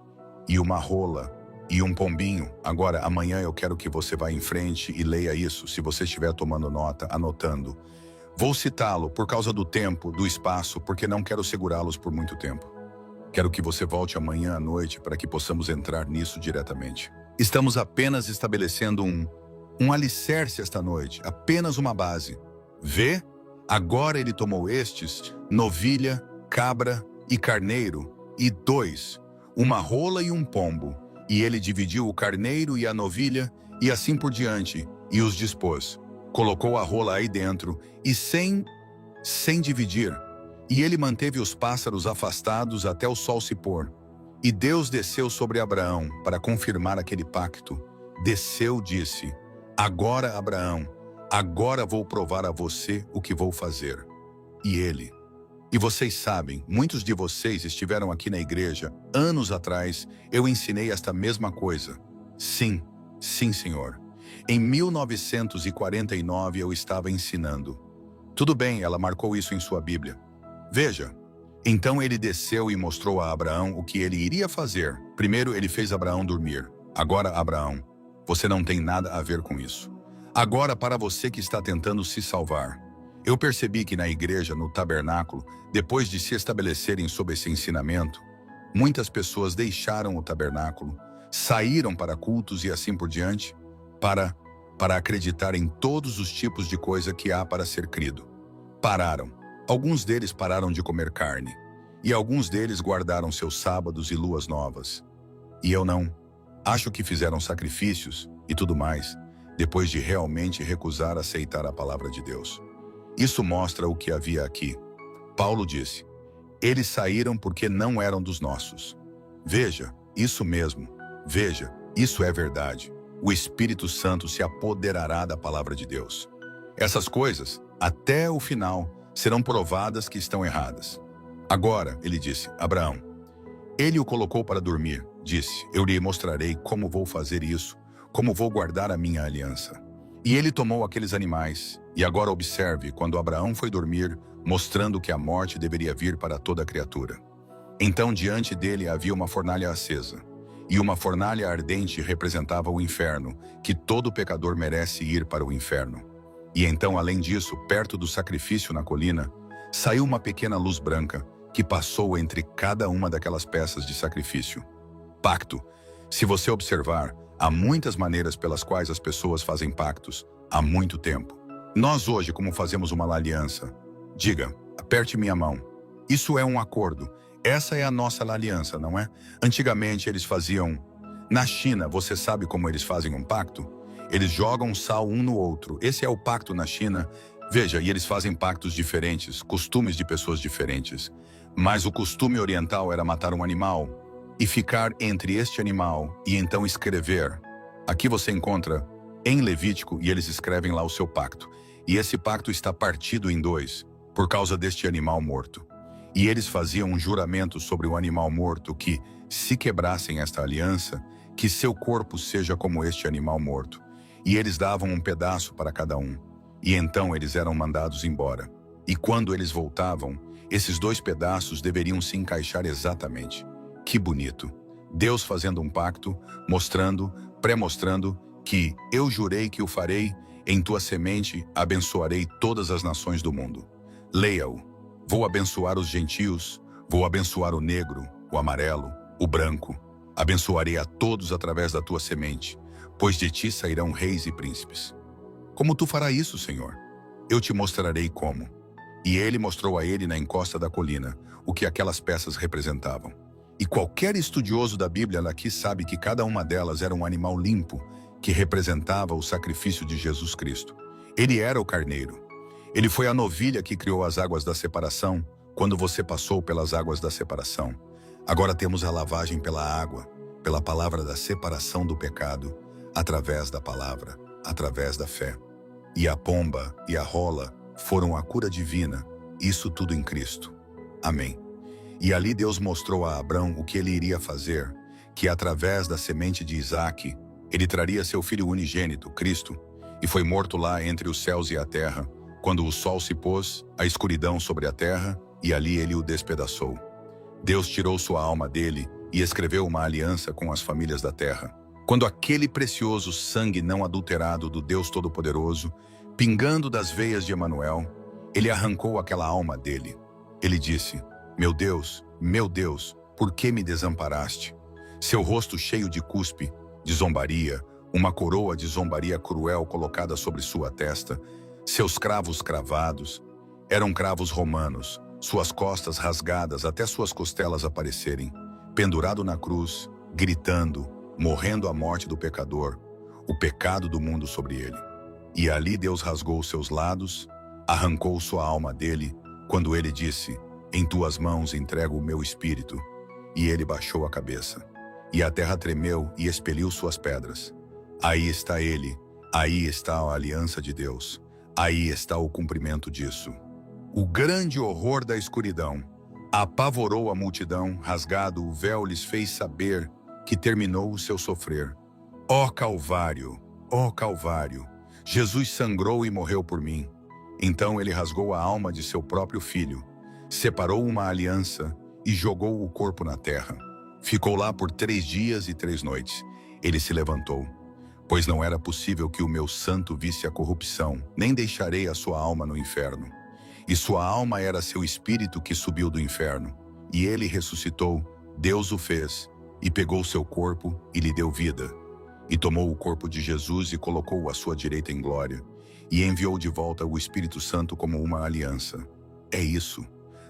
e uma rola, e um pombinho. Agora, amanhã eu quero que você vá em frente e leia isso, se você estiver tomando nota, anotando. Vou citá-lo por causa do tempo, do espaço, porque não quero segurá-los por muito tempo. Quero que você volte amanhã à noite para que possamos entrar nisso diretamente. Estamos apenas estabelecendo um alicerce esta noite, apenas uma base. Vê? Agora ele tomou estes, novilha, cabra e carneiro, e 2, uma rola e um pombo, e ele dividiu o carneiro e a novilha, e assim por diante, e os dispôs. Colocou a rola aí dentro, e sem dividir. E ele manteve os pássaros afastados até o sol se pôr. E Deus desceu sobre Abraão para confirmar aquele pacto. Desceu, disse, agora, Abraão, agora vou provar a você o que vou fazer. E ele... E vocês sabem, muitos de vocês estiveram aqui na igreja, anos atrás, eu ensinei esta mesma coisa. Sim, sim, Senhor. Em 1949 eu estava ensinando. Tudo bem, ela marcou isso em sua Bíblia. Veja, então ele desceu e mostrou a Abraão o que ele iria fazer. Primeiro ele fez Abraão dormir. Agora, Abraão, você não tem nada a ver com isso. Agora, para você que está tentando se salvar, eu percebi que na igreja, no tabernáculo, depois de se estabelecerem sob esse ensinamento, muitas pessoas deixaram o tabernáculo, saíram para cultos e assim por diante, para acreditar em todos os tipos de coisa que há para ser crido. Pararam. Alguns deles pararam de comer carne, e alguns deles guardaram seus sábados e luas novas. E eu não. Acho que fizeram sacrifícios e tudo mais, depois de realmente recusar aceitar a palavra de Deus. Isso mostra o que havia aqui. Paulo disse, eles saíram porque não eram dos nossos. Veja, isso mesmo. Veja, isso é verdade. O Espírito Santo se apoderará da palavra de Deus. Essas coisas, até o final, serão provadas que estão erradas. Agora, ele disse, Abraão, ele o colocou para dormir. Disse, eu lhe mostrarei como vou fazer isso, como vou guardar a minha aliança. E ele tomou aqueles animais. E agora observe, quando Abraão foi dormir, mostrando que a morte deveria vir para toda criatura. Então diante dele havia uma fornalha acesa. E uma fornalha ardente representava o inferno, que todo pecador merece ir para o inferno. E então, além disso, perto do sacrifício na colina, saiu uma pequena luz branca, que passou entre cada uma daquelas peças de sacrifício. Pacto. Se você observar, há muitas maneiras pelas quais as pessoas fazem pactos, há muito tempo. Nós hoje, como fazemos uma aliança? Diga, aperte minha mão. Isso é um acordo. Essa é a nossa aliança, não é? Antigamente eles faziam... Na China, você sabe como eles fazem um pacto? Eles jogam sal um no outro. Esse é o pacto na China. Veja, e eles fazem pactos diferentes, costumes de pessoas diferentes. Mas o costume oriental era matar um animal. e ficar entre este animal e então escrever. Aqui você encontra em Levítico e eles escrevem lá o seu pacto. E esse pacto está partido em dois por causa deste animal morto. E eles faziam um juramento sobre o animal morto que, se quebrassem esta aliança, que seu corpo seja como este animal morto. E eles davam um pedaço para cada um. E então eles eram mandados embora. E quando eles voltavam, esses dois pedaços deveriam se encaixar exatamente. Que bonito! Deus fazendo um pacto, mostrando, pré-mostrando que eu jurei que o farei, em tua semente abençoarei todas as nações do mundo. Leia-o. Vou abençoar os gentios, vou abençoar o negro, o amarelo, o branco. Abençoarei a todos através da tua semente, pois de ti sairão reis e príncipes. Como tu farás isso, Senhor? Eu te mostrarei como. E ele mostrou a ele na encosta da colina o que aquelas peças representavam. E qualquer estudioso da Bíblia aqui sabe que cada uma delas era um animal limpo que representava o sacrifício de Jesus Cristo. Ele era o carneiro. Ele foi a novilha que criou as águas da separação quando você passou pelas águas da separação. Agora temos a lavagem pela água, pela palavra da separação do pecado, através da palavra, através da fé. E a pomba e a rola foram a cura divina, isso tudo em Cristo. Amém. E ali Deus mostrou a Abrão o que ele iria fazer, que através da semente de Isaque, ele traria seu filho unigênito, Cristo, e foi morto lá entre os céus e a terra, quando o sol se pôs, a escuridão sobre a terra, e ali ele o despedaçou. Deus tirou sua alma dele e escreveu uma aliança com as famílias da terra. Quando aquele precioso sangue não adulterado do Deus Todo-Poderoso, pingando das veias de Emanuel, ele arrancou aquela alma dele. Ele disse: meu Deus, por que me desamparaste? Seu rosto cheio de cuspe, de zombaria, uma coroa de zombaria cruel colocada sobre sua testa, seus cravos cravados, eram cravos romanos, suas costas rasgadas até suas costelas aparecerem, pendurado na cruz, gritando, morrendo a morte do pecador, o pecado do mundo sobre ele. E ali Deus rasgou seus lados, arrancou sua alma dele, quando ele disse: em tuas mãos entrego o meu espírito. E ele baixou a cabeça. E a terra tremeu e expeliu suas pedras. Aí está ele, aí está a aliança de Deus. Aí está o cumprimento disso. O grande horror da escuridão apavorou a multidão, rasgado o véu lhes fez saber que terminou o seu sofrer. Ó Calvário, Jesus sangrou e morreu por mim. Então ele rasgou a alma de seu próprio filho, separou uma aliança e jogou o corpo na terra. Ficou lá por 3 dias e 3 noites. Ele se levantou, pois não era possível que o meu santo visse a corrupção, nem deixarei a sua alma no inferno. E sua alma era seu espírito que subiu do inferno. E ele ressuscitou, Deus o fez, e pegou seu corpo e lhe deu vida. E tomou o corpo de Jesus e colocou-o à sua direita em glória, e enviou de volta o Espírito Santo como uma aliança. É isso.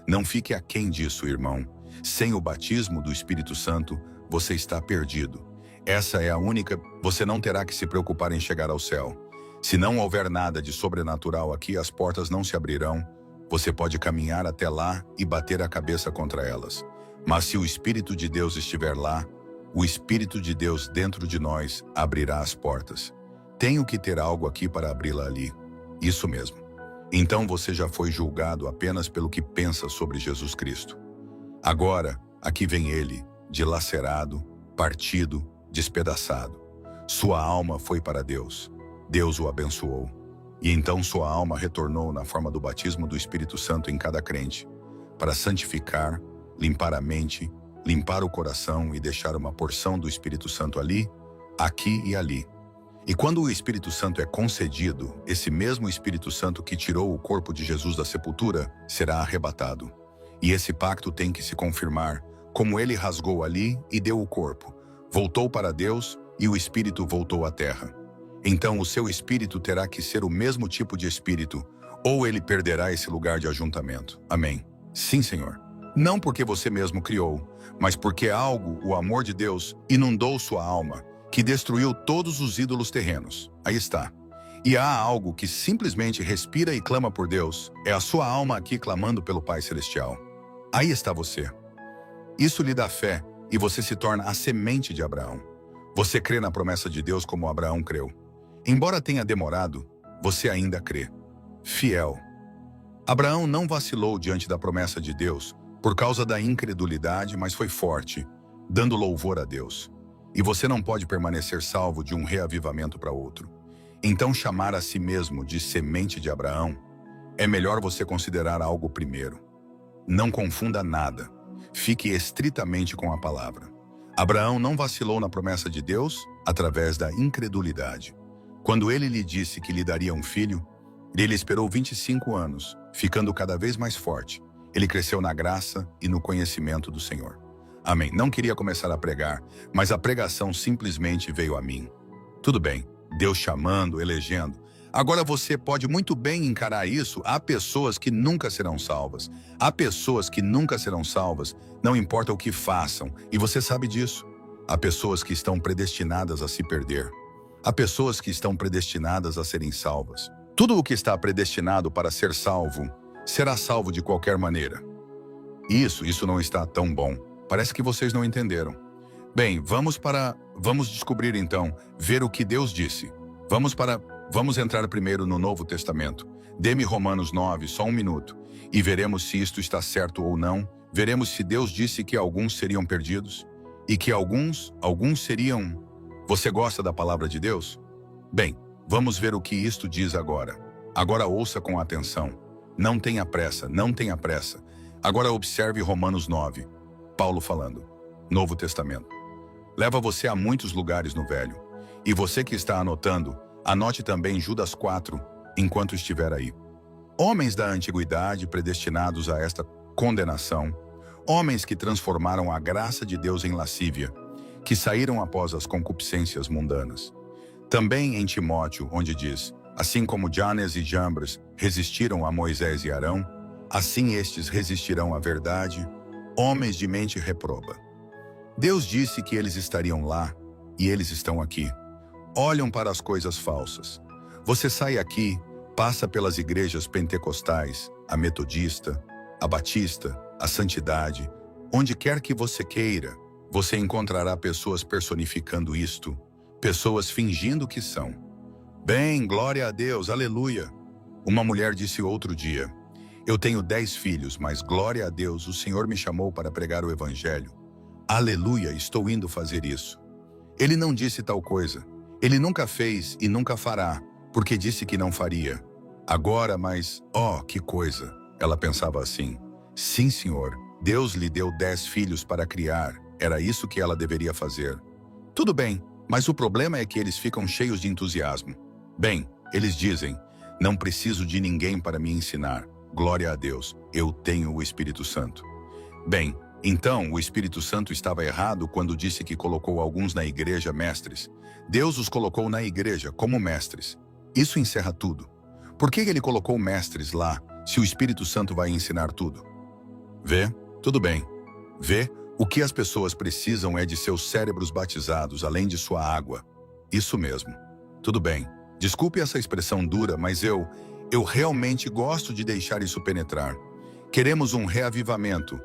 Não fique aquém disso, irmão. Sem o batismo do Espírito Santo, você está perdido. Essa é a única... Você não terá que se preocupar em chegar ao céu. Se não houver nada de sobrenatural aqui, as portas não se abrirão. Você pode caminhar até lá e bater a cabeça contra elas. Mas se o Espírito de Deus estiver lá, o Espírito de Deus dentro de nós abrirá as portas. Tenho que ter algo aqui para abri-la ali. Isso mesmo. Então você já foi julgado apenas pelo que pensa sobre Jesus Cristo. Agora, aqui vem ele, dilacerado, partido, despedaçado. Sua alma foi para Deus. Deus o abençoou. E então sua alma retornou na forma do batismo do Espírito Santo em cada crente, para santificar, limpar a mente, limpar o coração e deixar uma porção do Espírito Santo ali, aqui e ali. E quando o Espírito Santo é concedido, esse mesmo Espírito Santo que tirou o corpo de Jesus da sepultura será arrebatado. E esse pacto tem que se confirmar, como ele rasgou ali e deu o corpo, voltou para Deus e o Espírito voltou à terra. Então o seu Espírito terá que ser o mesmo tipo de Espírito, ou ele perderá esse lugar de ajuntamento. Amém. Sim, Senhor. Não porque você mesmo criou, mas porque algo, o amor de Deus, inundou sua alma, que destruiu todos os ídolos terrenos. Aí está. E há algo que simplesmente respira e clama por Deus. É a sua alma aqui clamando pelo Pai Celestial. Aí está você. Isso lhe dá fé, e você se torna a semente de Abraão. Você crê na promessa de Deus como Abraão creu. Embora tenha demorado, você ainda crê. Fiel. Abraão não vacilou diante da promessa de Deus por causa da incredulidade, mas foi forte, dando louvor a Deus. E você não pode permanecer salvo de um reavivamento para outro. Então chamar a si mesmo de semente de Abraão é melhor você considerar algo primeiro. Não confunda nada. Fique estritamente com a palavra. Abraão não vacilou na promessa de Deus através da incredulidade. Quando ele lhe disse que lhe daria um filho, ele esperou 25 anos, ficando cada vez mais forte. Ele cresceu na graça e no conhecimento do Senhor. Amém. Não queria começar a pregar, mas a pregação simplesmente veio a mim. Tudo bem, Deus chamando, elegendo. Agora você pode muito bem encarar isso. Há pessoas que nunca serão salvas. Há pessoas que nunca serão salvas, não importa o que façam, e você sabe disso. Há pessoas que estão predestinadas a se perder. Há pessoas que estão predestinadas a serem salvas. Tudo o que está predestinado para ser salvo, será salvo de qualquer maneira. Isso não está tão bom. Parece que vocês não entenderam. Bem, vamos descobrir então, ver o que Deus disse. Vamos entrar primeiro no Novo Testamento. Dê-me Romanos 9, só um minuto, e veremos se isto está certo ou não. Veremos se Deus disse que alguns seriam perdidos, e que alguns seriam... Você gosta da palavra de Deus? Bem, vamos ver o que isto diz agora. Agora ouça com atenção. Não tenha pressa, não tenha pressa. Agora observe Romanos 9. Paulo falando. Novo Testamento. Leva você a muitos lugares no Velho. E você que está anotando, anote também Judas 4, enquanto estiver aí. Homens da antiguidade predestinados a esta condenação, homens que transformaram a graça de Deus em lascívia, que saíram após as concupiscências mundanas. Também em Timóteo, onde diz, assim como Janes e Jambres resistiram a Moisés e Arão, assim estes resistirão à verdade, homens de mente reproba. Deus disse que eles estariam lá, e eles estão aqui. Olham para as coisas falsas. Você sai aqui, passa pelas igrejas pentecostais, a metodista, a batista, a santidade, onde quer que você queira, você encontrará pessoas personificando isto, pessoas fingindo que são. Bem, glória a Deus, aleluia. Uma mulher disse outro dia, eu tenho 10 filhos, mas glória a Deus, o Senhor me chamou para pregar o Evangelho. Aleluia, estou indo fazer isso. Ele não disse tal coisa. Ele nunca fez e nunca fará, porque disse que não faria. Agora, mas, que coisa. Ela pensava assim. Sim, Senhor, Deus lhe deu 10 filhos para criar. Era isso que ela deveria fazer. Tudo bem, mas o problema é que eles ficam cheios de entusiasmo. Bem, eles dizem, não preciso de ninguém para me ensinar. Glória a Deus, eu tenho o Espírito Santo. Bem, então o Espírito Santo estava errado quando disse que colocou alguns na igreja mestres. Deus os colocou na igreja como mestres. Isso encerra tudo. Por que ele colocou mestres lá, se o Espírito Santo vai ensinar tudo? Vê? Tudo bem. Vê? O que as pessoas precisam é de seus cérebros batizados, além de sua água. Isso mesmo. Tudo bem. Desculpe essa expressão dura, mas eu realmente gosto de deixar isso penetrar. Queremos um reavivamento.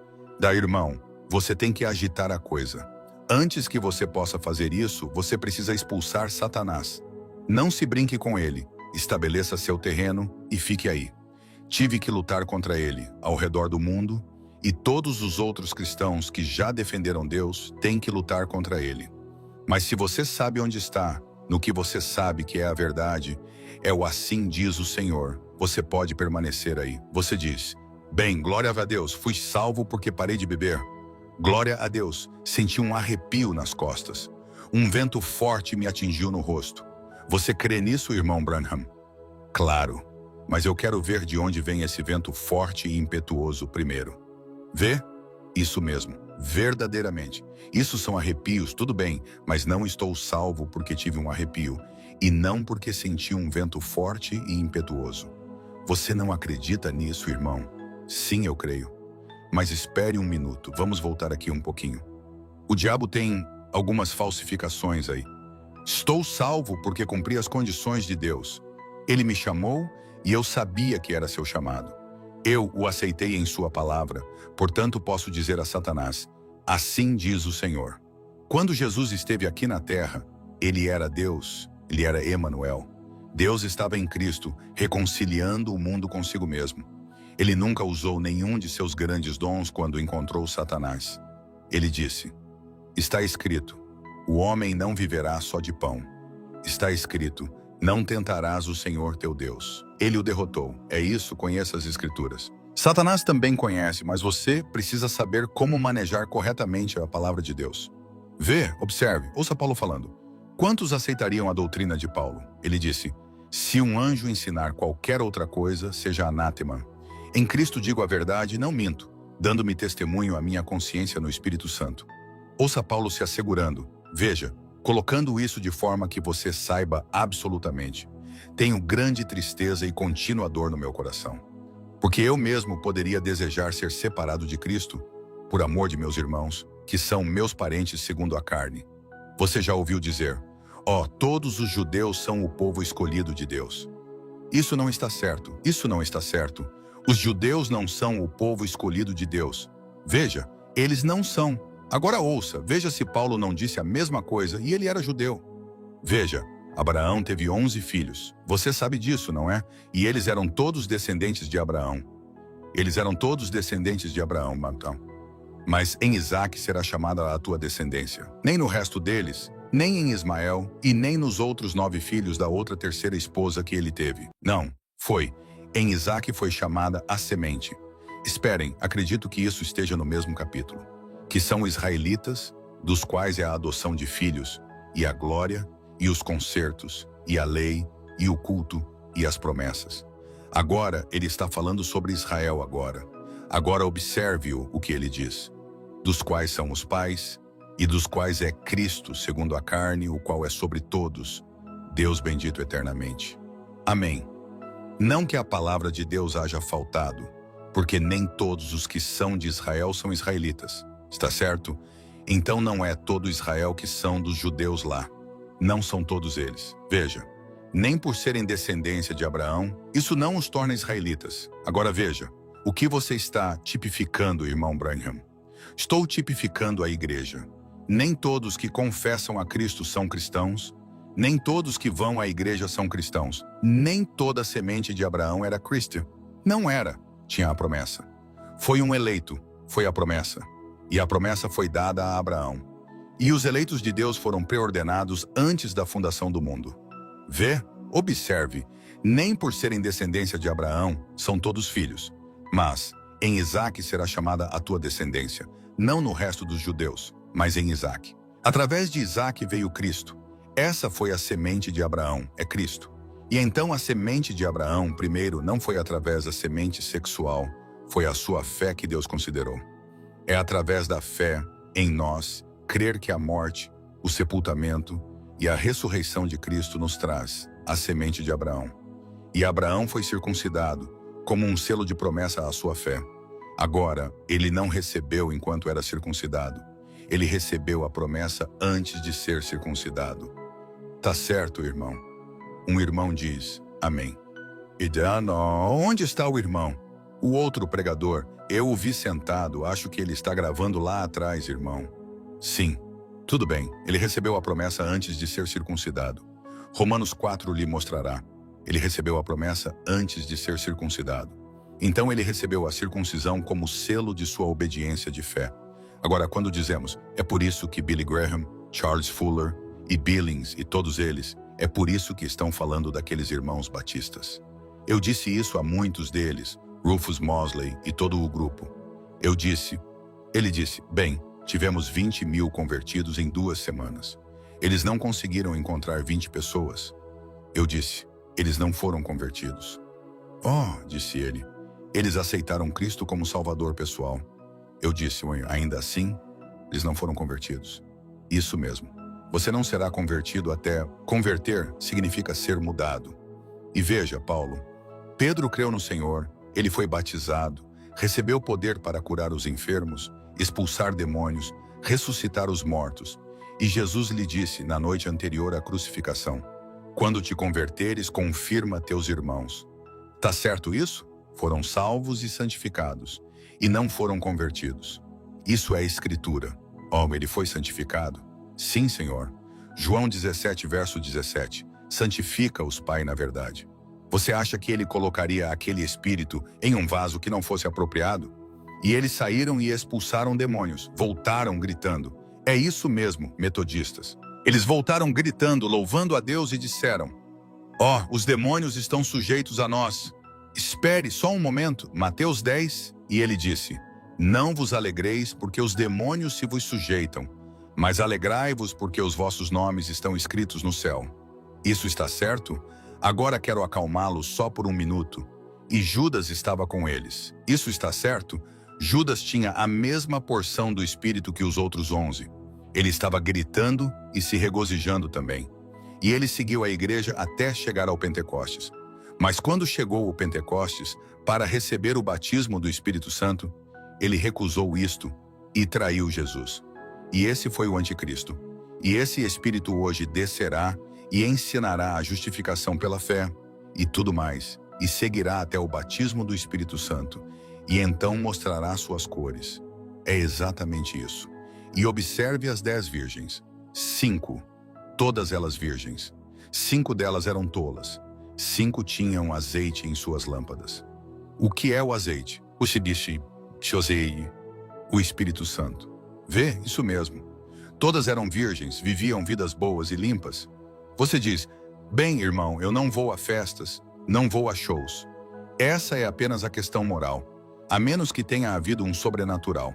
Irmão, você tem que agitar a coisa. Antes que você possa fazer isso, você precisa expulsar Satanás. Não se brinque com ele. Estabeleça seu terreno e fique aí. Tive que lutar contra ele, ao redor do mundo, e todos os outros cristãos que já defenderam Deus têm que lutar contra ele. Mas se você sabe onde está, no que você sabe que é a verdade, é o assim diz o Senhor, você pode permanecer aí. Você diz, bem, glória a Deus, fui salvo porque parei de beber. Glória a Deus, senti um arrepio nas costas. Um vento forte me atingiu no rosto. Você crê nisso, irmão Branham? Claro, mas eu quero ver de onde vem esse vento forte e impetuoso primeiro. Vê? Isso mesmo, verdadeiramente. Isso são arrepios, tudo bem, mas não estou salvo porque tive um arrepio, e não porque senti um vento forte e impetuoso. Você não acredita nisso, irmão? Sim, eu creio. Mas espere um minuto, vamos voltar aqui um pouquinho. O diabo tem algumas falsificações aí. Estou salvo porque cumpri as condições de Deus. Ele me chamou e eu sabia que era seu chamado. Eu o aceitei em sua palavra, portanto posso dizer a Satanás, Assim diz o Senhor. Quando Jesus esteve aqui na terra, ele era Deus, ele era Emanuel. Deus estava em Cristo, reconciliando o mundo consigo mesmo. Ele nunca usou nenhum de seus grandes dons quando encontrou Satanás. Ele disse: está escrito, o homem não viverá só de pão. Está escrito, não tentarás o Senhor teu Deus. Ele o derrotou. É isso, conheça as Escrituras. Satanás também conhece, mas você precisa saber como manejar corretamente a palavra de Deus. Vê, observe, ouça Paulo falando. Quantos aceitariam a doutrina de Paulo? Ele disse: se um anjo ensinar qualquer outra coisa, seja anátema. Em Cristo digo a verdade, não minto, dando-me testemunho à minha consciência no Espírito Santo. Ouça Paulo se assegurando. Veja, colocando isso de forma que você saiba absolutamente. Tenho grande tristeza e contínua dor no meu coração. Porque eu mesmo poderia desejar ser separado de Cristo, por amor de meus irmãos, que são meus parentes segundo a carne. Você já ouviu dizer: ó, todos os judeus são o povo escolhido de Deus. Isso não está certo, isso não está certo. Os judeus não são o povo escolhido de Deus. Veja, eles não são. Agora ouça, veja se Paulo não disse a mesma coisa e ele era judeu. Veja, Abraão teve 11 filhos. Você sabe disso, não é? E eles eram todos descendentes de Abraão. Eles eram todos descendentes de Abraão, então. Mas em Isaque será chamada a tua descendência. Nem no resto deles, nem em Ismael e nem nos outros 9 filhos da outra terceira esposa que ele teve. Não, foi. Em Isaque foi chamada a semente. Esperem, acredito que isso esteja no mesmo capítulo. Que são israelitas, dos quais é a adoção de filhos, e a glória, e os concertos, e a lei, e o culto, e as promessas. Agora, ele está falando sobre Israel agora. Agora observe-o o que ele diz. Dos quais são os pais, e dos quais é Cristo, segundo a carne, o qual é sobre todos, Deus bendito eternamente. Amém. Não que a palavra de Deus haja faltado, porque nem todos os que são de Israel são israelitas. Está certo? Então não é todo Israel que são dos judeus lá. Não são todos eles. Veja, nem por serem descendência de Abraão, isso não os torna israelitas. Agora veja, o que você está tipificando, irmão Branham? Estou tipificando a igreja. Nem todos que confessam a Cristo são cristãos. Nem todos que vão à igreja são cristãos. Nem toda a semente de Abraão era cristã. Não era. Tinha a promessa. Foi um eleito. Foi a promessa. E a promessa foi dada a Abraão. E os eleitos de Deus foram preordenados antes da fundação do mundo. Vê, observe, nem por serem descendência de Abraão são todos filhos. Mas em Isaque será chamada a tua descendência, não no resto dos judeus, mas em Isaque. Através de Isaque veio Cristo. Essa foi a semente de Abraão, é Cristo. E então a semente de Abraão, primeiro, não foi através da semente sexual, foi a sua fé que Deus considerou. É através da fé em nós, crer que a morte, o sepultamento e a ressurreição de Cristo nos traz a semente de Abraão. E Abraão foi circuncidado, como um selo de promessa à sua fé. Agora, ele não recebeu enquanto era circuncidado. Ele recebeu a promessa antes de ser circuncidado. Tá certo, irmão? Um irmão diz, amém. E onde está o irmão? O outro pregador, eu o vi sentado, acho que ele está gravando lá atrás, irmão. Sim, tudo bem, ele recebeu a promessa antes de ser circuncidado. Romanos 4 lhe mostrará. Ele recebeu a promessa antes de ser circuncidado. Então ele recebeu a circuncisão como selo de sua obediência de fé. Agora, quando dizemos, é por isso que Billy Graham, Charles Fuller e Billings e todos eles, é por isso que estão falando daqueles irmãos batistas. Eu disse isso a muitos deles, Rufus Mosley e todo o grupo. Ele disse, bem, tivemos 20 mil convertidos em 2 semanas. Eles não conseguiram encontrar 20 pessoas. Eu disse, eles não foram convertidos. Oh, disse ele, eles aceitaram Cristo como Salvador pessoal. Eu disse, ainda assim, eles não foram convertidos. Isso mesmo. Você não será convertido até... Converter significa ser mudado. E veja, Paulo, Pedro creu no Senhor, ele foi batizado, recebeu poder para curar os enfermos, expulsar demônios, ressuscitar os mortos. E Jesus lhe disse na noite anterior à crucificação, quando te converteres, confirma teus irmãos. Tá certo isso? Foram salvos e santificados, e não foram convertidos. Isso é Escritura. Oh, ele foi santificado? Sim, Senhor. João 17, verso 17. Santifica-os, Pai, na verdade. Você acha que ele colocaria aquele espírito em um vaso que não fosse apropriado? E eles saíram e expulsaram demônios, voltaram gritando. É isso mesmo, metodistas. Eles voltaram gritando, louvando a Deus e disseram: ó, os demônios estão sujeitos a nós. Espere só um momento, Mateus 10, e ele disse: não vos alegreis porque os demônios se vos sujeitam, mas alegrai-vos porque os vossos nomes estão escritos no céu. Isso está certo? Agora quero acalmá-los só por um minuto. E Judas estava com eles. Isso está certo? Judas tinha a mesma porção do Espírito que os outros 11. Ele estava gritando e se regozijando também. E ele seguiu a igreja até chegar ao Pentecostes. Mas quando chegou o Pentecostes, para receber o batismo do Espírito Santo, ele recusou isto e traiu Jesus. E esse foi o anticristo. E esse Espírito hoje descerá e ensinará a justificação pela fé e tudo mais, e seguirá até o batismo do Espírito Santo, e então mostrará suas cores. É exatamente isso. E observe as 10 virgens. 5, todas elas virgens. 5 delas eram tolas. 5 tinham azeite em suas lâmpadas. O que é o azeite? O Sidishi, Shosei, o Espírito Santo. Vê, isso mesmo. Todas eram virgens, viviam vidas boas e limpas. Você diz: bem, irmão, eu não vou a festas, não vou a shows. Essa é apenas a questão moral, a menos que tenha havido um sobrenatural.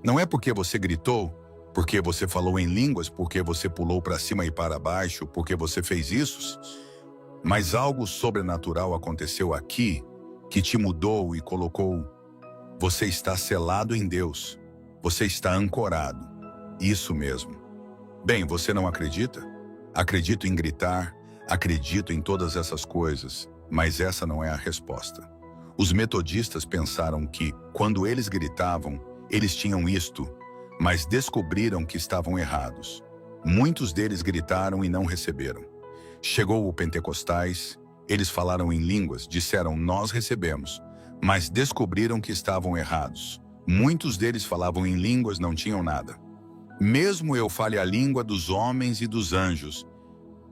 Não é porque você gritou, porque você falou em línguas, porque você pulou para cima e para baixo, porque você fez isso, mas algo sobrenatural aconteceu aqui que te mudou e colocou. Você está selado em Deus. Você está ancorado. Isso mesmo. Bem, você não acredita? Acredito em gritar, acredito em todas essas coisas, mas essa não é a resposta. Os metodistas pensaram que, quando eles gritavam, eles tinham isto, mas descobriram que estavam errados. Muitos deles gritaram e não receberam. Chegou o Pentecostais, eles falaram em línguas, disseram: nós recebemos, mas descobriram que estavam errados. Muitos deles falavam em línguas, não tinham nada. Mesmo eu fale a língua dos homens e dos anjos,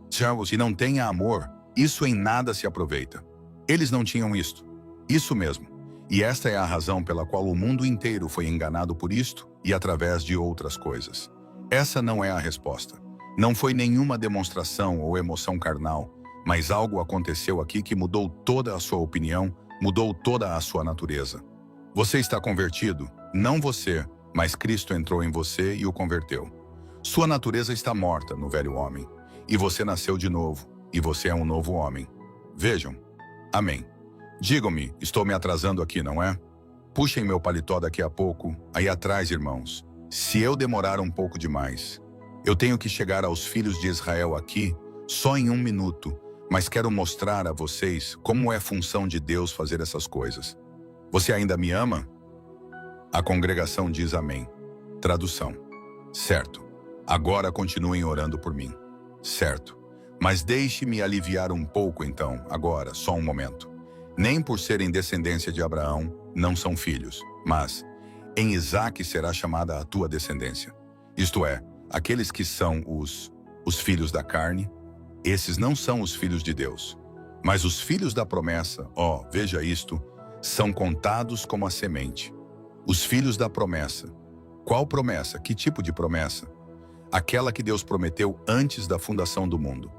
se não tenha amor, isso em nada se aproveita. Eles não tinham isto. Isso mesmo. E esta é a razão pela qual o mundo inteiro foi enganado por isto e através de outras coisas. Essa não é a resposta. Não foi nenhuma demonstração ou emoção carnal, mas algo aconteceu aqui que mudou toda a sua opinião, mudou toda a sua natureza. Você está convertido? Não você, mas Cristo entrou em você e o converteu. Sua natureza está morta no velho homem, e você nasceu de novo, e você é um novo homem. Vejam. Amém. Digam-me, estou me atrasando aqui, não é? Puxem meu paletó daqui a pouco, aí atrás, irmãos. Se eu demorar um pouco demais, eu tenho que chegar aos filhos de Israel aqui só em 1 minuto, mas quero mostrar a vocês como é função de Deus fazer essas coisas. Você ainda me ama? A congregação diz amém. Tradução. Certo. Agora continuem orando por mim. Certo. Mas deixe-me aliviar um pouco então, agora, só um momento. Nem por serem descendência de Abraão, não são filhos, mas em Isaque será chamada a tua descendência. Isto é, aqueles que são os filhos da carne, esses não são os filhos de Deus. Mas os filhos da promessa, veja isto, são contados como a semente. Os filhos da promessa. Qual promessa? Que tipo de promessa? Aquela que Deus prometeu antes da fundação do mundo.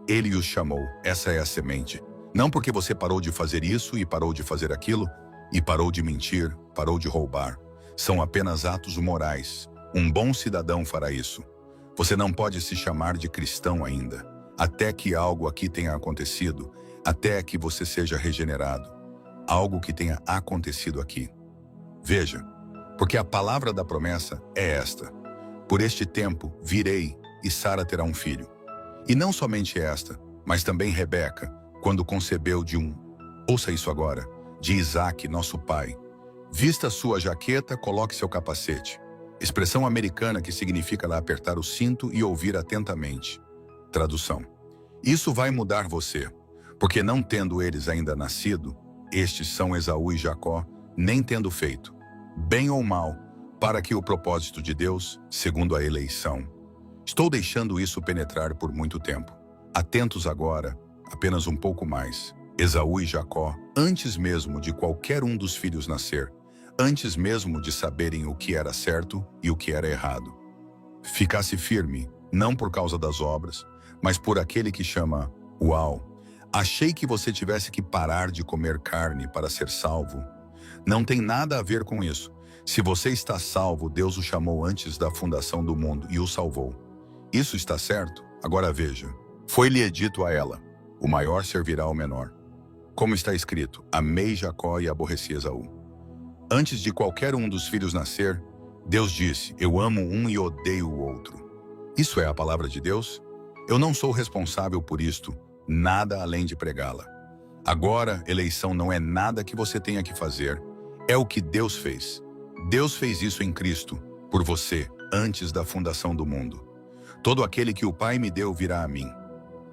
Ele os chamou, essa é a semente. Não porque você parou de fazer isso e parou de fazer aquilo, e parou de mentir, parou de roubar. São apenas atos morais. Um bom cidadão fará isso. Você não pode se chamar de cristão ainda, até que algo aqui tenha acontecido, até que você seja regenerado. Algo que tenha acontecido aqui. Veja, porque a palavra da promessa é esta: por este tempo virei e Sara terá um filho. E não somente esta, mas também Rebeca, quando concebeu ouça isso agora, de Isaque, nosso pai. Vista sua jaqueta, coloque seu capacete. Expressão americana que significa lá apertar o cinto e ouvir atentamente. Tradução. Isso vai mudar você, porque não tendo eles ainda nascido, estes são Esaú e Jacó, nem tendo feito, bem ou mal, para que o propósito de Deus, segundo a eleição. Estou deixando isso penetrar por muito tempo. Atentos agora, apenas um pouco mais. Esaú e Jacó, antes mesmo de qualquer um dos filhos nascer, antes mesmo de saberem o que era certo e o que era errado. Ficasse firme, não por causa das obras, mas por aquele que chama, uau, achei que você tivesse que parar de comer carne para ser salvo. Não tem nada a ver com isso. Se você está salvo, Deus o chamou antes da fundação do mundo e o salvou. Isso está certo? Agora veja. Foi-lhe dito a ela, o maior servirá ao menor. Como está escrito, amei Jacó e aborreci Esaú. Antes de qualquer um dos filhos nascer, Deus disse, eu amo um e odeio o outro. Isso é a palavra de Deus? Eu não sou responsável por isto, nada além de pregá-la. Agora, eleição não é nada que você tenha que fazer, é o que Deus fez. Deus fez isso em Cristo, por você, antes da fundação do mundo. Todo aquele que o Pai me deu virá a mim.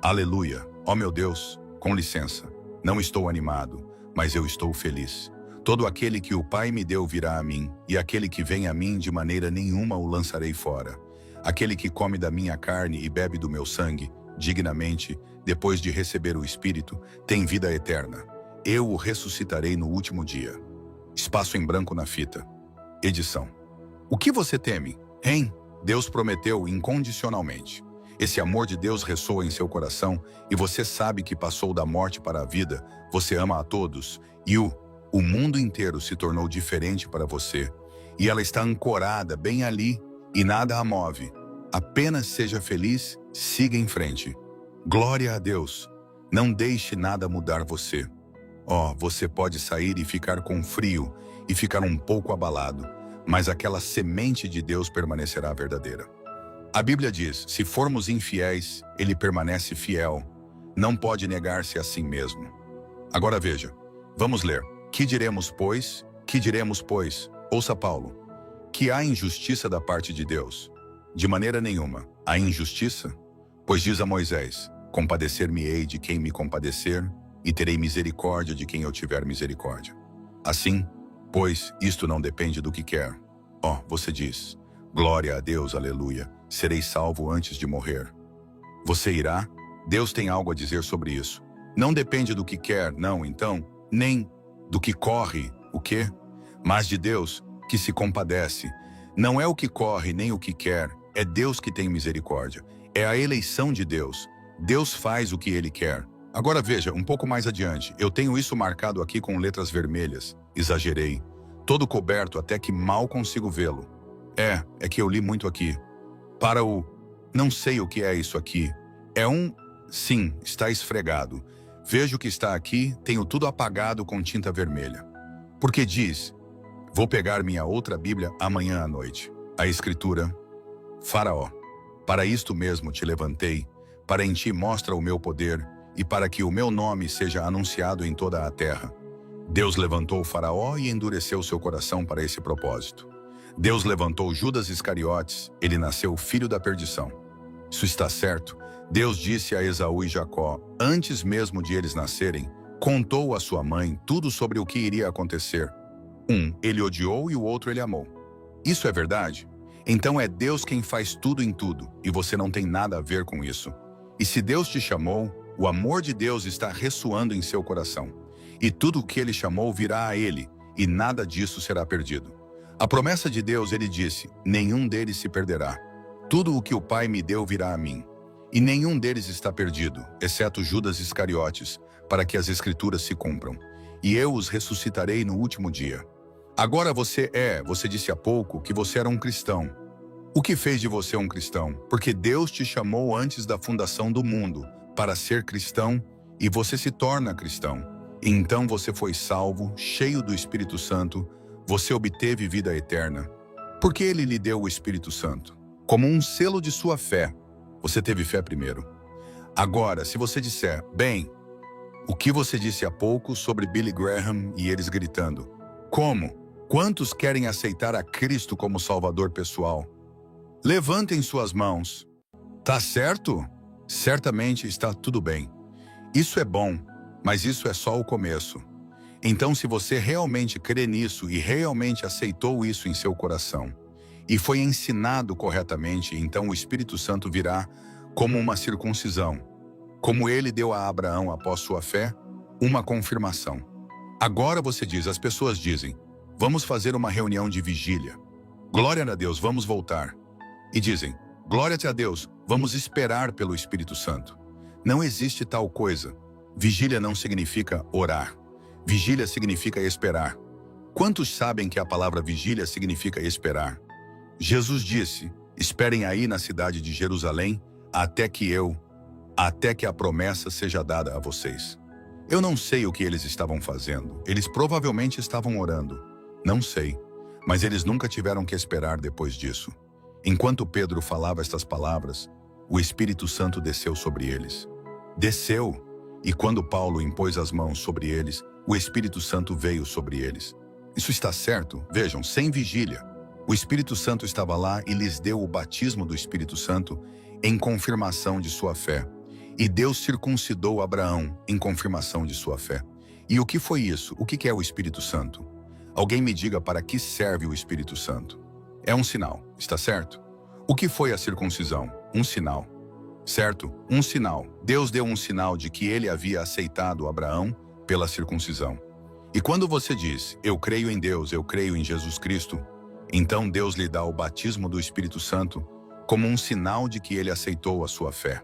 Aleluia! Ó meu Deus, com licença, não estou animado, mas eu estou feliz. Todo aquele que o Pai me deu virá a mim, e aquele que vem a mim de maneira nenhuma o lançarei fora. Aquele que come da minha carne e bebe do meu sangue, dignamente, depois de receber o Espírito, tem vida eterna. Eu o ressuscitarei no último dia. Espaço em branco na fita. Edição. O que você teme, hein? Deus prometeu incondicionalmente. Esse amor de Deus ressoa em seu coração e você sabe que passou da morte para a vida, você ama a todos e o mundo inteiro se tornou diferente para você. E ela está ancorada bem ali e nada a move. Apenas seja feliz, siga em frente. Glória a Deus. Não deixe nada mudar você. Você pode sair e ficar com frio e ficar um pouco abalado, mas aquela semente de Deus permanecerá verdadeira. A Bíblia diz, se formos infiéis, ele permanece fiel. Não pode negar-se a si mesmo. Agora veja, vamos ler. Que diremos, pois? Que diremos, pois? Ouça Paulo. Que há injustiça da parte de Deus? De maneira nenhuma. Há injustiça? Pois diz a Moisés, compadecer-me-ei de quem me compadecer, e terei misericórdia de quem eu tiver misericórdia. Assim, pois, isto não depende do que quer. Você diz, glória a Deus, aleluia, serei salvo antes de morrer. Você irá? Deus tem algo a dizer sobre isso. Não depende do que quer, não, então, nem do que corre, o quê? Mas de Deus, que se compadece. Não é o que corre, nem o que quer, é Deus que tem misericórdia. É a eleição de Deus. Deus faz o que Ele quer. Agora veja, um pouco mais adiante, eu tenho isso marcado aqui com letras vermelhas. Exagerei. Todo coberto até que mal consigo vê-lo. É que eu li muito aqui. Para o... Não sei o que é isso aqui. Sim, está esfregado. Vejo que está aqui, tenho tudo apagado com tinta vermelha. Porque diz, vou pegar minha outra Bíblia amanhã à noite. A Escritura, Faraó, para isto mesmo te levantei, para em ti mostra o meu poder, e para que o meu nome seja anunciado em toda a terra. Deus levantou Faraó e endureceu seu coração para esse propósito. Deus levantou Judas Iscariotes, ele nasceu filho da perdição. Isso está certo. Deus disse a Esaú e Jacó, antes mesmo de eles nascerem, contou à sua mãe tudo sobre o que iria acontecer. Um ele odiou e o outro ele amou. Isso é verdade? Então é Deus quem faz tudo em tudo, e você não tem nada a ver com isso. E se Deus te chamou, o amor de Deus está ressoando em seu coração. E tudo o que Ele chamou virá a Ele, e nada disso será perdido. A promessa de Deus, Ele disse, nenhum deles se perderá. Tudo o que o Pai me deu virá a mim. E nenhum deles está perdido, exceto Judas Iscariotes, para que as Escrituras se cumpram. E eu os ressuscitarei no último dia. Agora você disse há pouco que você era um cristão. O que fez de você um cristão? Porque Deus te chamou antes da fundação do mundo para ser cristão e você se torna cristão. Então você foi salvo, cheio do Espírito Santo, você obteve vida eterna. Porque Ele lhe deu o Espírito Santo? Como um selo de sua fé. Você teve fé primeiro. Agora, se você disser, bem, o que você disse há pouco sobre Billy Graham e eles gritando, como? Quantos querem aceitar a Cristo como Salvador pessoal? Levantem suas mãos. Tá certo? Certamente está tudo bem. Isso é bom, mas isso é só o começo. Então, se você realmente crê nisso e realmente aceitou isso em seu coração, e foi ensinado corretamente, então o Espírito Santo virá como uma circuncisão, como ele deu a Abraão após sua fé, uma confirmação. Agora você diz, as pessoas dizem, vamos fazer uma reunião de vigília. Glória a Deus, vamos voltar. E dizem, glória a Deus, vamos esperar pelo Espírito Santo. Não existe tal coisa. Vigília não significa orar. Vigília significa esperar. Quantos sabem que a palavra vigília significa esperar? Jesus disse, esperem aí na cidade de Jerusalém até que a promessa seja dada a vocês. Eu não sei o que eles estavam fazendo. Eles provavelmente estavam orando. Não sei. Mas eles nunca tiveram que esperar depois disso. Enquanto Pedro falava estas palavras, o Espírito Santo desceu sobre eles. Desceu, e quando Paulo impôs as mãos sobre eles, o Espírito Santo veio sobre eles. Isso está certo? Vejam, sem vigília. O Espírito Santo estava lá e lhes deu o batismo do Espírito Santo em confirmação de sua fé. E Deus circuncidou Abraão em confirmação de sua fé. E o que foi isso? O que é o Espírito Santo? Alguém me diga para que serve o Espírito Santo. É um sinal, está certo? O que foi a circuncisão? Um sinal. Certo? Um sinal. Deus deu um sinal de que ele havia aceitado Abraão pela circuncisão. E quando você diz, eu creio em Deus, eu creio em Jesus Cristo, então Deus lhe dá o batismo do Espírito Santo como um sinal de que ele aceitou a sua fé.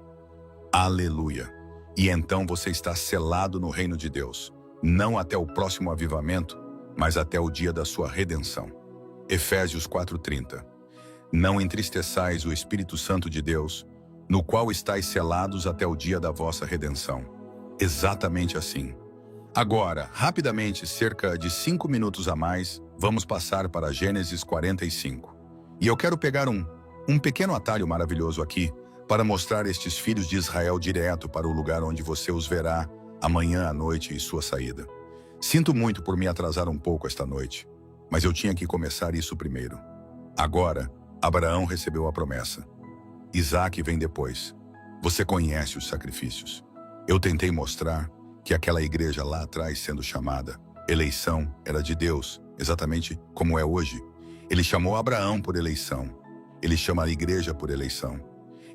Aleluia! E então você está selado no reino de Deus, não até o próximo avivamento, mas até o dia da sua redenção. Efésios 4:30. Não entristeçais o Espírito Santo de Deus, no qual estáis selados até o dia da vossa redenção. Exatamente assim. Agora, rapidamente, cerca de 5 minutos a mais, vamos passar para Gênesis 45. E eu quero pegar um pequeno atalho maravilhoso aqui, para mostrar estes filhos de Israel direto para o lugar onde você os verá amanhã à noite e sua saída. Sinto muito por me atrasar um pouco esta noite, mas eu tinha que começar isso primeiro. Agora, Abraão recebeu a promessa. Isaac vem depois. Você conhece os sacrifícios. Eu tentei mostrar que aquela igreja lá atrás sendo chamada, eleição, era de Deus, exatamente como é hoje. Ele chamou Abraão por eleição. Ele chama a igreja por eleição.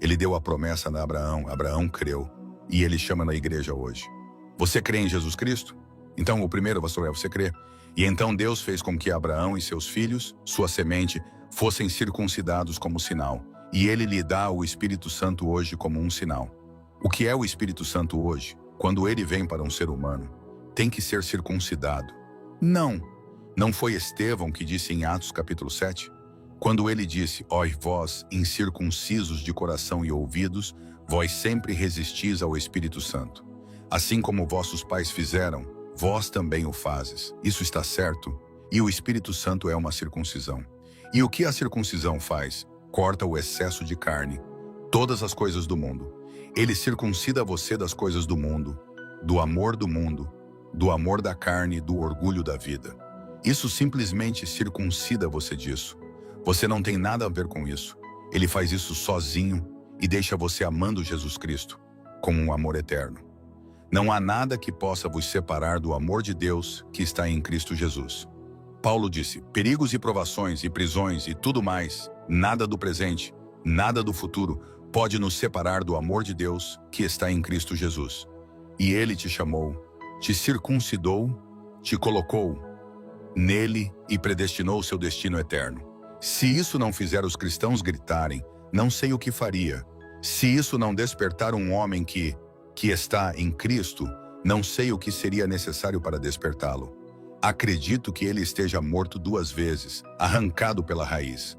Ele deu a promessa a Abraão, Abraão creu, e ele chama na igreja hoje. Você crê em Jesus Cristo? Então o primeiro, pastor, é você crer. E então Deus fez com que Abraão e seus filhos, sua semente, fossem circuncidados como sinal. E ele lhe dá o Espírito Santo hoje como um sinal. O que é o Espírito Santo hoje? Quando ele vem para um ser humano, tem que ser circuncidado. Não foi Estevão que disse em Atos capítulo 7? Quando ele disse, ó vós, incircuncisos de coração e ouvidos, vós sempre resistis ao Espírito Santo. Assim como vossos pais fizeram, vós também o fazes. Isso está certo? E o Espírito Santo é uma circuncisão. E o que a circuncisão faz? Corta o excesso de carne, todas as coisas do mundo. Ele circuncida você das coisas do mundo, do amor da carne, do orgulho da vida. Isso simplesmente circuncida você disso. Você não tem nada a ver com isso. Ele faz isso sozinho e deixa você amando Jesus Cristo, como um amor eterno. Não há nada que possa vos separar do amor de Deus que está em Cristo Jesus. Paulo disse, perigos e provações e prisões e tudo mais, nada do presente, nada do futuro, pode nos separar do amor de Deus que está em Cristo Jesus. E ele te chamou, te circuncidou, te colocou nele e predestinou seu destino eterno. Se isso não fizer os cristãos gritarem, não sei o que faria. Se isso não despertar um homem que está em Cristo, não sei o que seria necessário para despertá-lo. Acredito que ele esteja morto 2 vezes, arrancado pela raiz.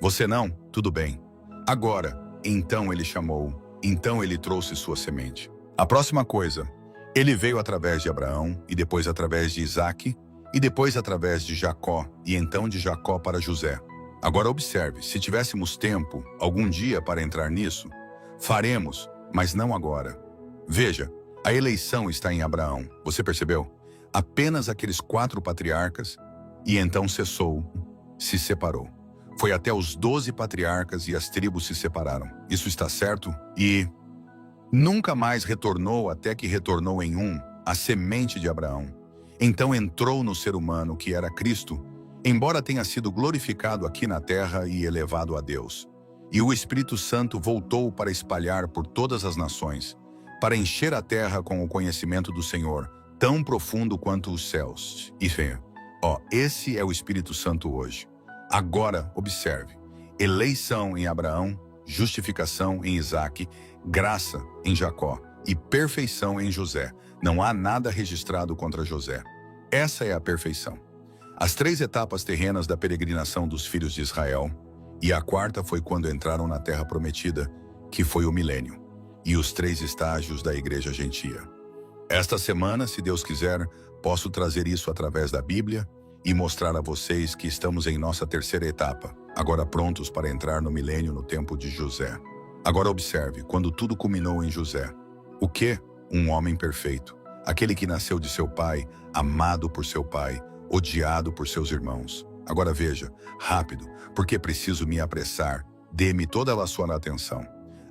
Você não? Tudo bem. Agora, então ele chamou, então ele trouxe sua semente. A próxima coisa, ele veio através de Abraão, e depois através de Isaac, e depois através de Jacó, e então de Jacó para José. Agora observe, se tivéssemos tempo, algum dia para entrar nisso, faremos, mas não agora. Veja, a eleição está em Abraão, você percebeu? Apenas aqueles 4 patriarcas, e então cessou, se separou. Foi até os 12 patriarcas e as tribos se separaram. Isso está certo? E nunca mais retornou até que retornou em a semente de Abraão. Então entrou no ser humano, que era Cristo, embora tenha sido glorificado aqui na terra e elevado a Deus. E o Espírito Santo voltou para espalhar por todas as nações, para encher a terra com o conhecimento do Senhor, tão profundo quanto os céus. E venha. Esse é o Espírito Santo hoje. Agora, observe. Eleição em Abraão, justificação em Isaque, graça em Jacó e perfeição em José. Não há nada registrado contra José. Essa é a perfeição. As 3 etapas terrenas da peregrinação dos filhos de Israel, e a 4ª foi quando entraram na terra prometida, que foi o milênio, e os 3 estágios da igreja gentia. Esta semana, se Deus quiser, posso trazer isso através da Bíblia e mostrar a vocês que estamos em nossa 3ª etapa, agora prontos para entrar no milênio no tempo de José. Agora observe, quando tudo culminou em José. O quê? Um homem perfeito, aquele que nasceu de seu pai, amado por seu pai, odiado por seus irmãos. Agora veja, rápido, porque preciso me apressar, dê-me toda a sua atenção.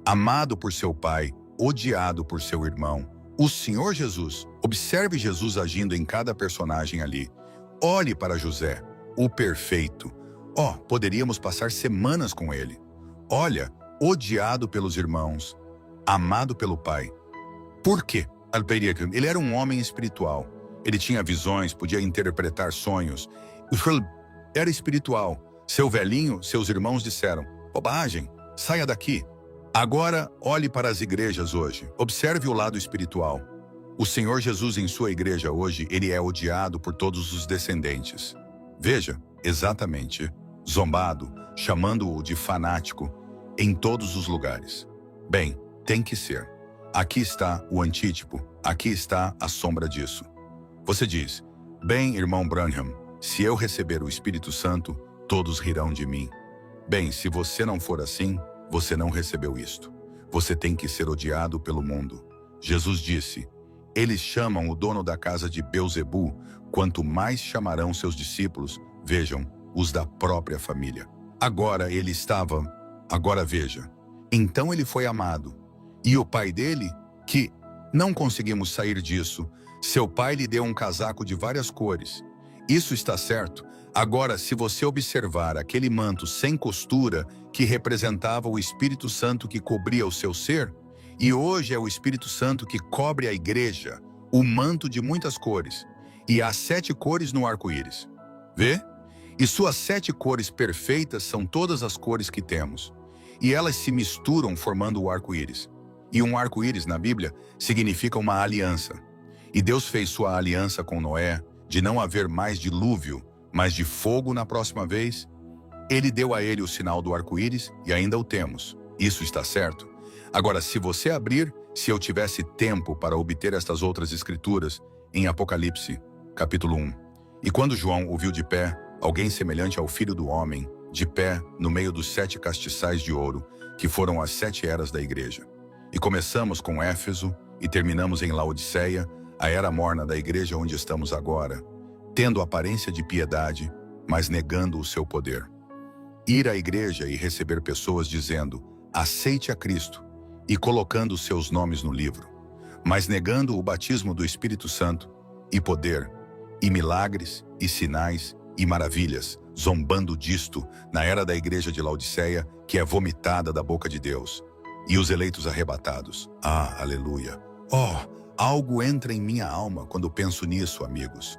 Amado por seu pai, odiado por seu irmão, o Senhor Jesus. Observe Jesus agindo em cada personagem ali. Olhe para José, o perfeito. Poderíamos passar semanas com ele. Olha, odiado pelos irmãos, amado pelo pai. Por quê? Ele era um homem espiritual. Ele tinha visões, podia interpretar sonhos. Era espiritual. Seu velhinho, seus irmãos disseram: bobagem, saia daqui. Agora, olhe para as igrejas hoje. Observe o lado espiritual. O Senhor Jesus em sua igreja hoje, ele é odiado por todos os descendentes. Veja, exatamente, zombado, chamando-o de fanático em todos os lugares. Bem, tem que ser. Aqui está o antítipo, aqui está a sombra disso. Você diz: bem, irmão Branham, se eu receber o Espírito Santo, todos rirão de mim. Bem, se você não for assim, você não recebeu isto. Você tem que ser odiado pelo mundo. Jesus disse: eles chamam o dono da casa de Belzebu, quanto mais chamarão seus discípulos, vejam, os da própria família. Agora veja, então ele foi amado. E o pai dele, que não conseguimos sair disso, seu pai lhe deu um casaco de várias cores. Isso está certo. Agora, se você observar aquele manto sem costura que representava o Espírito Santo que cobria o seu ser, e hoje é o Espírito Santo que cobre a igreja, o manto de muitas cores, e há 7 cores no arco-íris. Vê? E suas 7 cores perfeitas são todas as cores que temos, e elas se misturam formando o arco-íris. E um arco-íris na Bíblia significa uma aliança. E Deus fez sua aliança com Noé, de não haver mais dilúvio, mas de fogo na próxima vez. Ele deu a ele o sinal do arco-íris e ainda o temos. Isso está certo? Agora, se você abrir, se eu tivesse tempo para obter estas outras escrituras, em Apocalipse, capítulo 1. E quando João o viu de pé, alguém semelhante ao Filho do Homem, de pé, no meio dos 7 castiçais de ouro, que foram as 7 eras da igreja. E começamos com Éfeso e terminamos em Laodiceia, a era morna da igreja onde estamos agora, tendo aparência de piedade, mas negando o seu poder. Ir à igreja e receber pessoas dizendo: aceite a Cristo, e colocando seus nomes no livro, mas negando o batismo do Espírito Santo, e poder, e milagres, e sinais, e maravilhas, zombando disto na era da igreja de Laodiceia, que é vomitada da boca de Deus, e os eleitos arrebatados. Aleluia! Algo entra em minha alma quando penso nisso, amigos.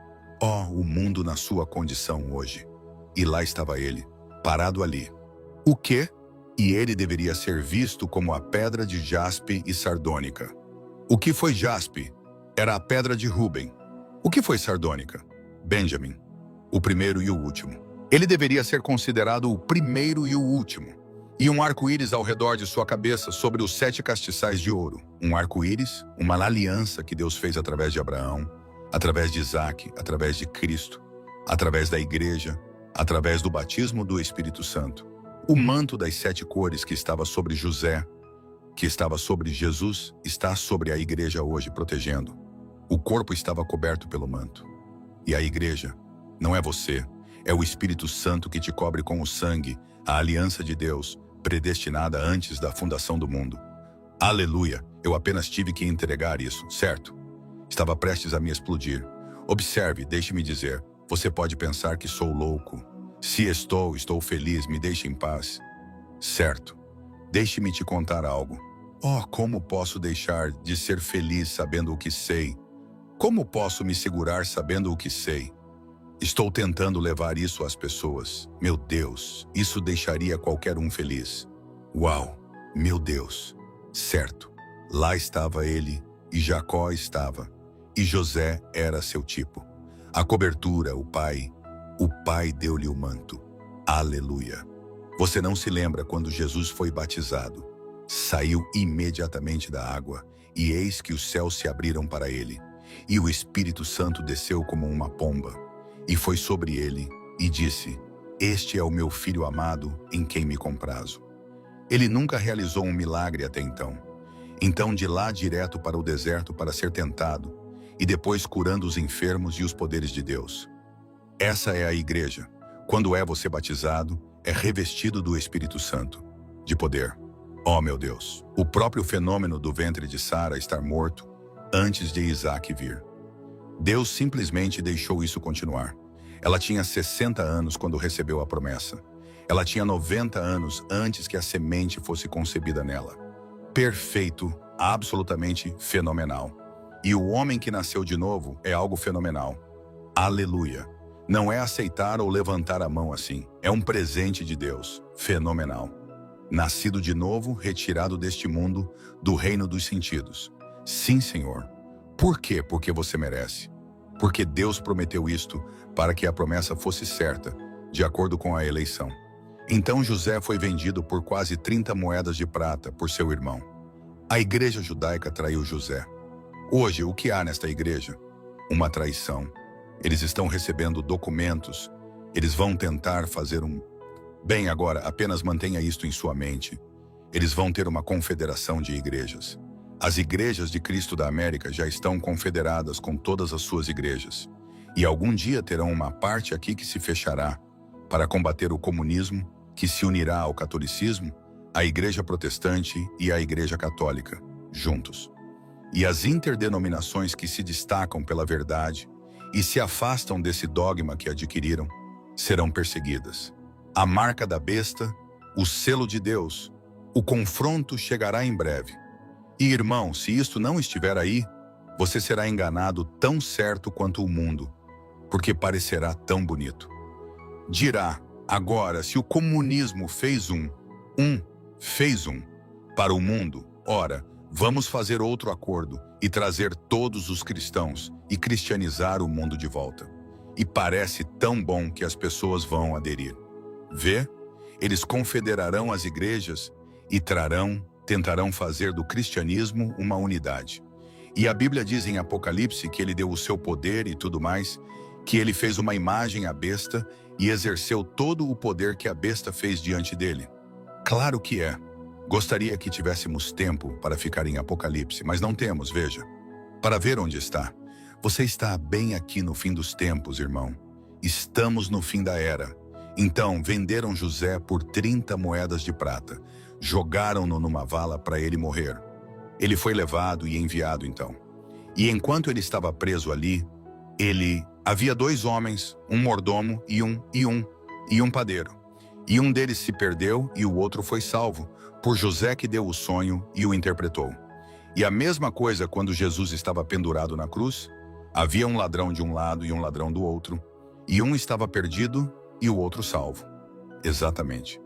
O mundo na sua condição hoje. E lá estava ele, parado ali. O quê? E ele deveria ser visto como a pedra de jaspe e sardônica. O que foi jaspe? Era a pedra de Ruben. O que foi sardônica? Benjamin, o primeiro e o último. Ele deveria ser considerado o primeiro e o último. E um arco-íris ao redor de sua cabeça sobre os 7 castiçais de ouro. Um arco-íris, uma aliança que Deus fez através de Abraão, através de Isaque, através de Cristo, através da igreja, através do batismo do Espírito Santo. O manto das 7 cores que estava sobre José, que estava sobre Jesus, está sobre a igreja hoje protegendo. O corpo estava coberto pelo manto. E a igreja não é você, é o Espírito Santo que te cobre com o sangue, a aliança de Deus, predestinada antes da fundação do mundo. Aleluia! Eu apenas tive que entregar isso, certo? Estava prestes a me explodir. Observe, deixe-me dizer, você pode pensar que sou louco. Se estou feliz, me deixe em paz. Certo. Deixe-me te contar algo. Oh, como posso deixar de ser feliz sabendo o que sei? Como posso me segurar sabendo o que sei? Estou tentando levar isso às pessoas. Meu Deus, isso deixaria qualquer um feliz. Uau, meu Deus. Certo. Lá estava ele, e Jacó estava, e José era seu tipo. A cobertura, o pai deu-lhe o manto. Aleluia. Você não se lembra quando Jesus foi batizado? Saiu imediatamente da água, e eis que os céus se abriram para ele, e o Espírito Santo desceu como uma pomba, e foi sobre ele, e disse: Este é o meu filho amado, em quem me comprazo. Ele nunca realizou um milagre até então. Então de lá direto para o deserto para ser tentado, e depois curando os enfermos e os poderes de Deus. Essa é a igreja. Quando você batizado, é revestido do Espírito Santo, de poder. Oh, meu Deus! O próprio fenômeno do ventre de Sara estar morto antes de Isaac vir. Deus simplesmente deixou isso continuar. Ela tinha 60 anos quando recebeu a promessa. Ela tinha 90 anos antes que a semente fosse concebida nela. Perfeito, absolutamente fenomenal. E o homem que nasceu de novo é algo fenomenal. Aleluia! Não é aceitar ou levantar a mão assim. É um presente de Deus. Fenomenal. Nascido de novo, retirado deste mundo, do reino dos sentidos. Sim, Senhor. Por quê? Porque você merece. Porque Deus prometeu isto para que a promessa fosse certa, de acordo com a eleição. Então José foi vendido por quase 30 moedas de prata por seu irmão. A igreja judaica traiu José. Hoje, o que há nesta igreja? Uma traição. Eles estão recebendo documentos. Eles vão tentar fazer Bem, agora, apenas mantenha isto em sua mente. Eles vão ter uma confederação de igrejas. As igrejas de Cristo da América já estão confederadas com todas as suas igrejas. E algum dia terão uma parte aqui que se fechará para combater o comunismo, que se unirá ao catolicismo, a igreja protestante e a igreja católica, juntos. E as interdenominações que se destacam pela verdade e se afastam desse dogma que adquiriram, serão perseguidas. A marca da besta, o selo de Deus, o confronto chegará em breve. E, irmão, se isto não estiver aí, você será enganado tão certo quanto o mundo, porque parecerá tão bonito. Dirá, agora, se o comunismo fez para o mundo, ora, vamos fazer outro acordo e trazer todos os cristãos e cristianizar o mundo de volta. E parece tão bom que as pessoas vão aderir. Vê? Eles confederarão as igrejas e tentarão fazer do cristianismo uma unidade. E a Bíblia diz em Apocalipse que ele deu o seu poder e tudo mais, que ele fez uma imagem à besta e exerceu todo o poder que a besta fez diante dele. Claro que é. Gostaria que tivéssemos tempo para ficar em Apocalipse, mas não temos, veja. Para ver onde está. Você está bem aqui no fim dos tempos, irmão. Estamos no fim da era. Então, venderam José por 30 moedas de prata. Jogaram-no numa vala para ele morrer. Ele foi levado e enviado, então. E enquanto ele estava preso ali, havia 2 homens, um mordomo e um padeiro. E um deles se perdeu e o outro foi salvo, por José que deu o sonho e o interpretou. E a mesma coisa quando Jesus estava pendurado na cruz, havia um ladrão de um lado e um ladrão do outro, e um estava perdido e o outro salvo. Exatamente.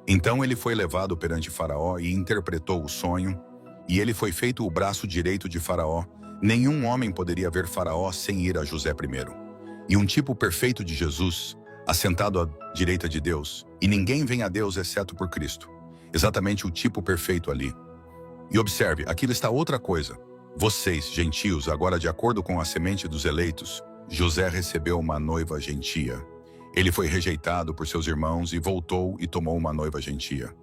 Então ele foi levado perante Faraó e interpretou o sonho, e ele foi feito o braço direito de Faraó. Nenhum homem poderia ver Faraó sem ir a José primeiro. E um tipo perfeito de Jesus, assentado à direita de Deus, e ninguém vem a Deus exceto por Cristo. Exatamente o tipo perfeito ali. E observe, aquilo está outra coisa. Vocês, gentios, agora de acordo com a semente dos eleitos, José recebeu uma noiva gentia. Ele foi rejeitado por seus irmãos e voltou e tomou uma noiva gentia.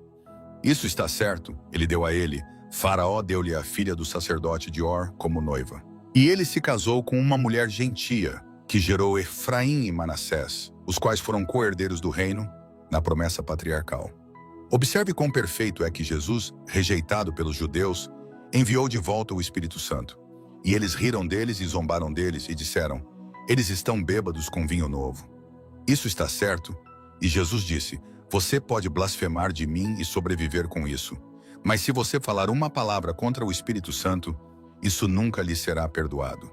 Isso está certo, ele deu a ele. Faraó deu-lhe a filha do sacerdote de Or como noiva. E ele se casou com uma mulher gentia, que gerou Efraim e Manassés, os quais foram co-herdeiros do reino na promessa patriarcal. Observe quão perfeito é que Jesus, rejeitado pelos judeus, enviou de volta o Espírito Santo. E eles riram deles e zombaram deles e disseram: Eles estão bêbados com vinho novo. Isso está certo? E Jesus disse: você pode blasfemar de mim e sobreviver com isso. Mas se você falar uma palavra contra o Espírito Santo, isso nunca lhe será perdoado.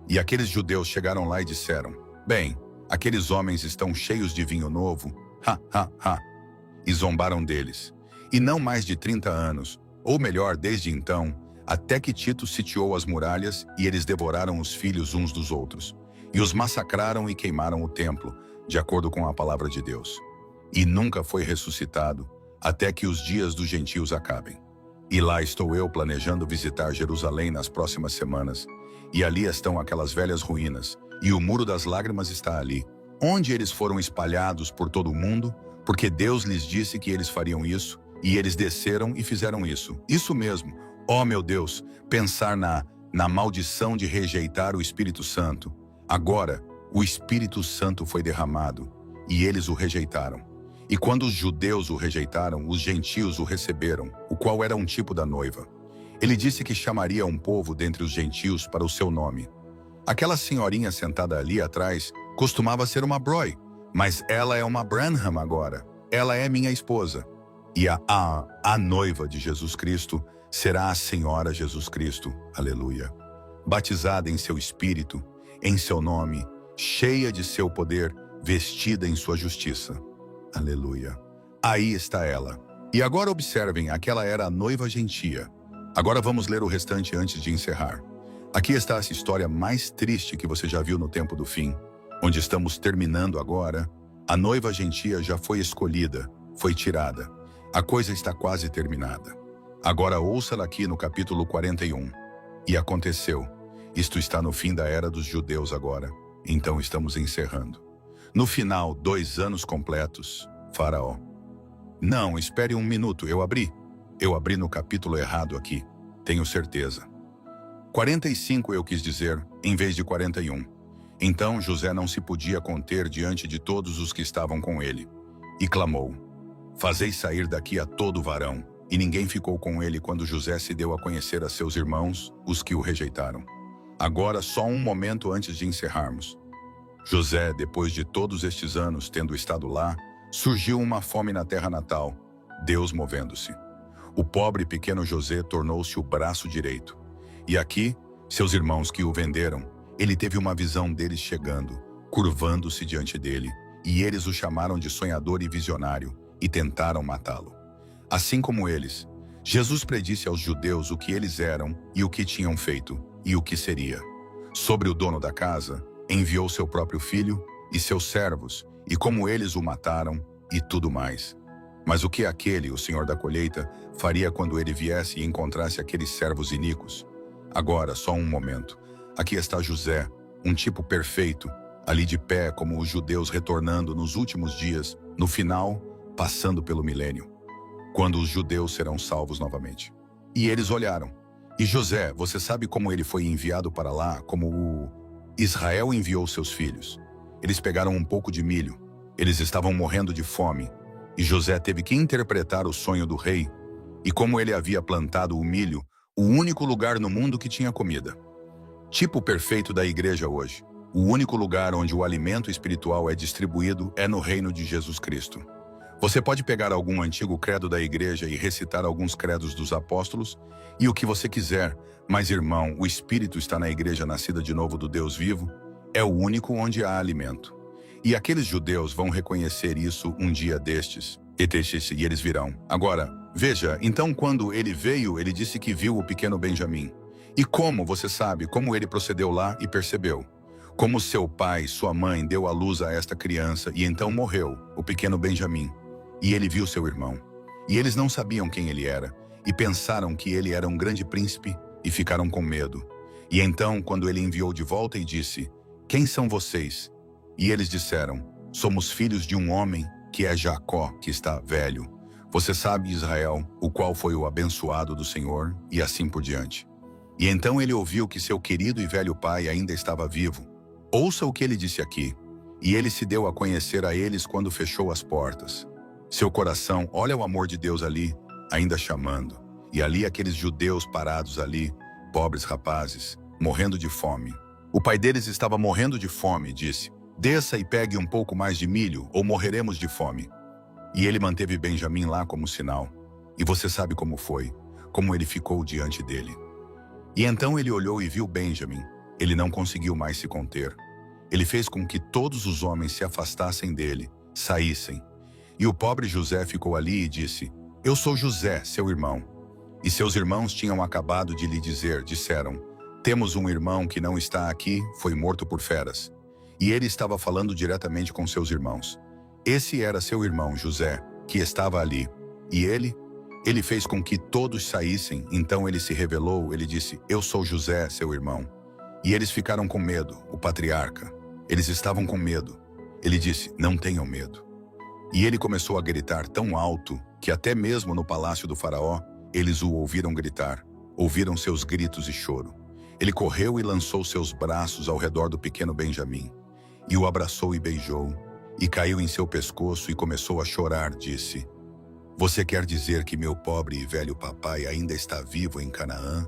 E aqueles judeus chegaram lá e disseram: bem, aqueles homens estão cheios de vinho novo. Ha, ha, ha. E zombaram deles. E não mais de 30 anos, ou melhor, desde então, até que Tito sitiou as muralhas e eles devoraram os filhos uns dos outros. E os massacraram e queimaram o templo, de acordo com a palavra de Deus. E nunca foi ressuscitado, até que os dias dos gentios acabem. E lá estou eu planejando visitar Jerusalém nas próximas semanas. E ali estão aquelas velhas ruínas, e o Muro das Lágrimas está ali, onde eles foram espalhados por todo o mundo, porque Deus lhes disse que eles fariam isso, e eles desceram e fizeram isso. Isso mesmo. Oh, meu Deus, pensar na maldição de rejeitar o Espírito Santo. Agora, o Espírito Santo foi derramado, e eles o rejeitaram. E quando os judeus o rejeitaram, os gentios o receberam, o qual era um tipo da noiva. Ele disse que chamaria um povo dentre os gentios para o seu nome. Aquela senhorinha sentada ali atrás costumava ser uma Broy, mas ela é uma Branham agora. Ela é minha esposa. E a noiva de Jesus Cristo será a Senhora Jesus Cristo. Aleluia. Batizada em seu Espírito, em seu nome, cheia de seu poder, vestida em sua justiça. Aleluia. Aí está ela. E agora observem, aquela era a noiva gentia. Agora vamos ler o restante antes de encerrar. Aqui está essa história mais triste que você já viu no tempo do fim, onde estamos terminando agora. A noiva gentia já foi escolhida, foi tirada. A coisa está quase terminada. Agora ouça-la aqui no capítulo 41. E aconteceu. Isto está no fim da era dos judeus agora. Então estamos encerrando. No final, 2 anos completos, Faraó. Não, espere um minuto, eu abri no capítulo errado aqui, tenho certeza. 45 eu quis dizer, em vez de 41. Então José não se podia conter diante de todos os que estavam com ele. E clamou: fazei sair daqui a todo varão. E ninguém ficou com ele quando José se deu a conhecer a seus irmãos, os que o rejeitaram. Agora, só um momento antes de encerrarmos. José, depois de todos estes anos tendo estado lá, surgiu uma fome na terra natal, Deus movendo-se. O pobre pequeno José tornou-se o braço direito. E aqui, seus irmãos que o venderam, ele teve uma visão deles chegando, curvando-se diante dele, e eles o chamaram de sonhador e visionário, e tentaram matá-lo. Assim como eles, Jesus predisse aos judeus o que eles eram e o que tinham feito, e o que seria. Sobre o dono da casa, enviou seu próprio filho e seus servos, e como eles o mataram, e tudo mais. Mas o que aquele, o Senhor da colheita, faria quando ele viesse e encontrasse aqueles servos iníquos? Agora, só um momento. Aqui está José, um tipo perfeito, ali de pé como os judeus retornando nos últimos dias, no final, passando pelo milênio, quando os judeus serão salvos novamente. E eles olharam. E José, você sabe como ele foi enviado para lá, como o Israel enviou seus filhos. Eles pegaram um pouco de milho. Eles estavam morrendo de fome. E José teve que interpretar o sonho do rei. E como ele havia plantado o milho, o único lugar no mundo que tinha comida. Tipo perfeito da igreja hoje. O único lugar onde o alimento espiritual é distribuído é no reino de Jesus Cristo. Você pode pegar algum antigo credo da igreja e recitar alguns credos dos apóstolos e o que você quiser, mas irmão, o Espírito está na igreja nascida de novo do Deus vivo, é o único onde há alimento. E aqueles judeus vão reconhecer isso um dia destes, e eles virão. Agora, veja, então quando ele veio, ele disse que viu o pequeno Benjamim. E como, você sabe, como ele procedeu lá e percebeu? Como seu pai, sua mãe, deu à luz a esta criança e então morreu, o pequeno Benjamim. E ele viu seu irmão. E eles não sabiam quem ele era, e pensaram que ele era um grande príncipe, e ficaram com medo. E então, quando ele enviou de volta e disse: quem são vocês? E eles disseram: somos filhos de um homem, que é Jacó, que está velho. Você sabe, Israel, o qual foi o abençoado do Senhor, e assim por diante. E então ele ouviu que seu querido e velho pai ainda estava vivo. Ouça o que ele disse aqui. E ele se deu a conhecer a eles quando fechou as portas. Seu coração, olha o amor de Deus ali, ainda chamando. E ali aqueles judeus parados ali, pobres rapazes, morrendo de fome. O pai deles estava morrendo de fome e disse: desça e pegue um pouco mais de milho, ou morreremos de fome. E ele manteve Benjamim lá como sinal. E você sabe como foi, como ele ficou diante dele. E então ele olhou e viu Benjamim. Ele não conseguiu mais se conter. Ele fez com que todos os homens se afastassem dele, saíssem. E o pobre José ficou ali e disse: eu sou José, seu irmão. E seus irmãos tinham acabado de lhe disseram: temos um irmão que não está aqui, foi morto por feras. E ele estava falando diretamente com seus irmãos. Esse era seu irmão José, que estava ali. E ele fez com que todos saíssem. Então ele se revelou, ele disse: eu sou José, seu irmão. E eles ficaram com medo, o patriarca. Eles estavam com medo. Ele disse: não tenham medo. E ele começou a gritar tão alto que até mesmo no palácio do faraó, eles o ouviram gritar, ouviram seus gritos e choro. Ele correu e lançou seus braços ao redor do pequeno Benjamim, e o abraçou e beijou, e caiu em seu pescoço e começou a chorar, disse: você quer dizer que meu pobre e velho papai ainda está vivo em Canaã?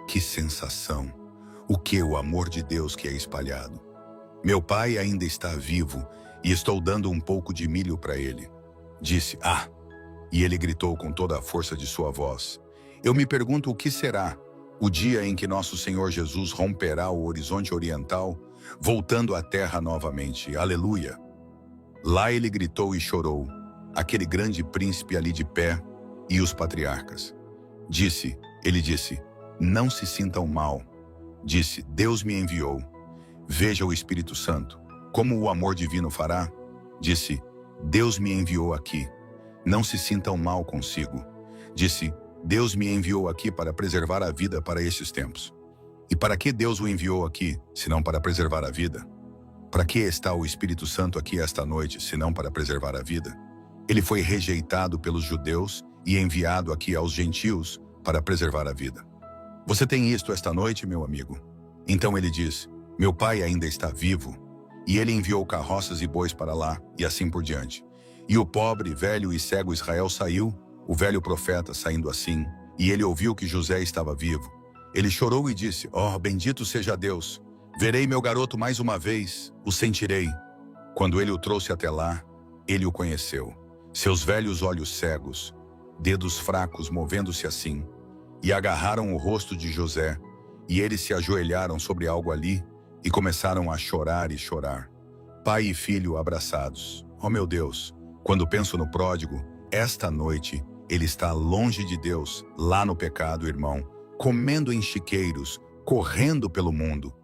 Que sensação! O que o amor de Deus que é espalhado! Meu pai ainda está vivo e estou dando um pouco de milho para ele. Disse: ah! E ele gritou com toda a força de sua voz: eu me pergunto o que será o dia em que nosso Senhor Jesus romperá o horizonte oriental, voltando à terra novamente. Aleluia! Lá ele gritou e chorou, aquele grande príncipe ali de pé, e os patriarcas. Ele disse: não se sintam mal. Disse: Deus me enviou. Veja o Espírito Santo, como o amor divino fará. Disse: Deus me enviou aqui. Não se sintam mal consigo. Disse: Deus me enviou aqui para preservar a vida para estes tempos. E para que Deus o enviou aqui, senão para preservar a vida? Para que está o Espírito Santo aqui esta noite, senão para preservar a vida? Ele foi rejeitado pelos judeus e enviado aqui aos gentios para preservar a vida. Você tem isto esta noite, meu amigo? Então ele diz: meu pai ainda está vivo. E ele enviou carroças e bois para lá, e assim por diante. E o pobre, velho e cego Israel saiu, o velho profeta saindo assim, e ele ouviu que José estava vivo. Ele chorou e disse: oh, bendito seja Deus! Verei meu garoto mais uma vez, o sentirei. Quando ele o trouxe até lá, ele o conheceu. Seus velhos olhos cegos, dedos fracos movendo-se assim, e agarraram o rosto de José, e eles se ajoelharam sobre algo ali, e começaram a chorar e chorar. Pai e filho abraçados. Oh meu Deus, quando penso no pródigo, esta noite ele está longe de Deus, lá no pecado, irmão, comendo em chiqueiros, correndo pelo mundo.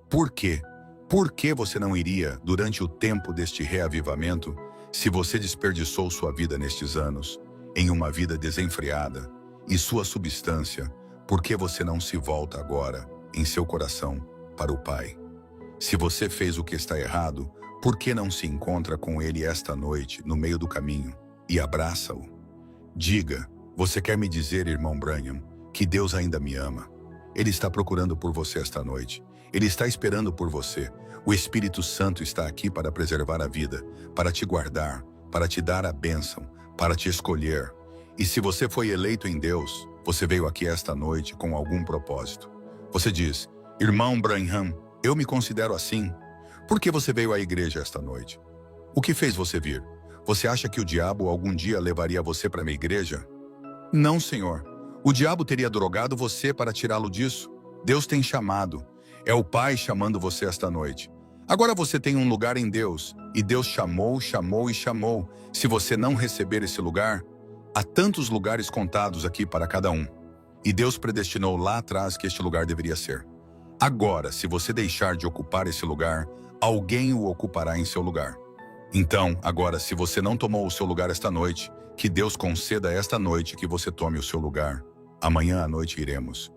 Por quê? Por que você não iria, durante o tempo deste reavivamento, se você desperdiçou sua vida nestes anos, em uma vida desenfreada, e sua substância, por que você não se volta agora, em seu coração, para o Pai? Se você fez o que está errado, por que não se encontra com Ele esta noite, no meio do caminho, e abraça-o? Diga: você quer me dizer, irmão Branham, que Deus ainda me ama? Ele está procurando por você esta noite. Ele está esperando por você. O Espírito Santo está aqui para preservar a vida, para te guardar, para te dar a bênção, para te escolher. E se você foi eleito em Deus, você veio aqui esta noite com algum propósito. Você diz: irmão Branham, eu me considero assim. Por que você veio à igreja esta noite? O que fez você vir? Você acha que o diabo algum dia levaria você para minha igreja? Não, Senhor. O diabo teria drogado você para tirá-lo disso. Deus tem chamado. É o Pai chamando você esta noite. Agora você tem um lugar em Deus, e Deus chamou, chamou e chamou. Se você não receber esse lugar, há tantos lugares contados aqui para cada um. E Deus predestinou lá atrás que este lugar deveria ser. Agora, se você deixar de ocupar esse lugar, alguém o ocupará em seu lugar. Então, agora, se você não tomou o seu lugar esta noite, que Deus conceda esta noite que você tome o seu lugar. Amanhã à noite iremos.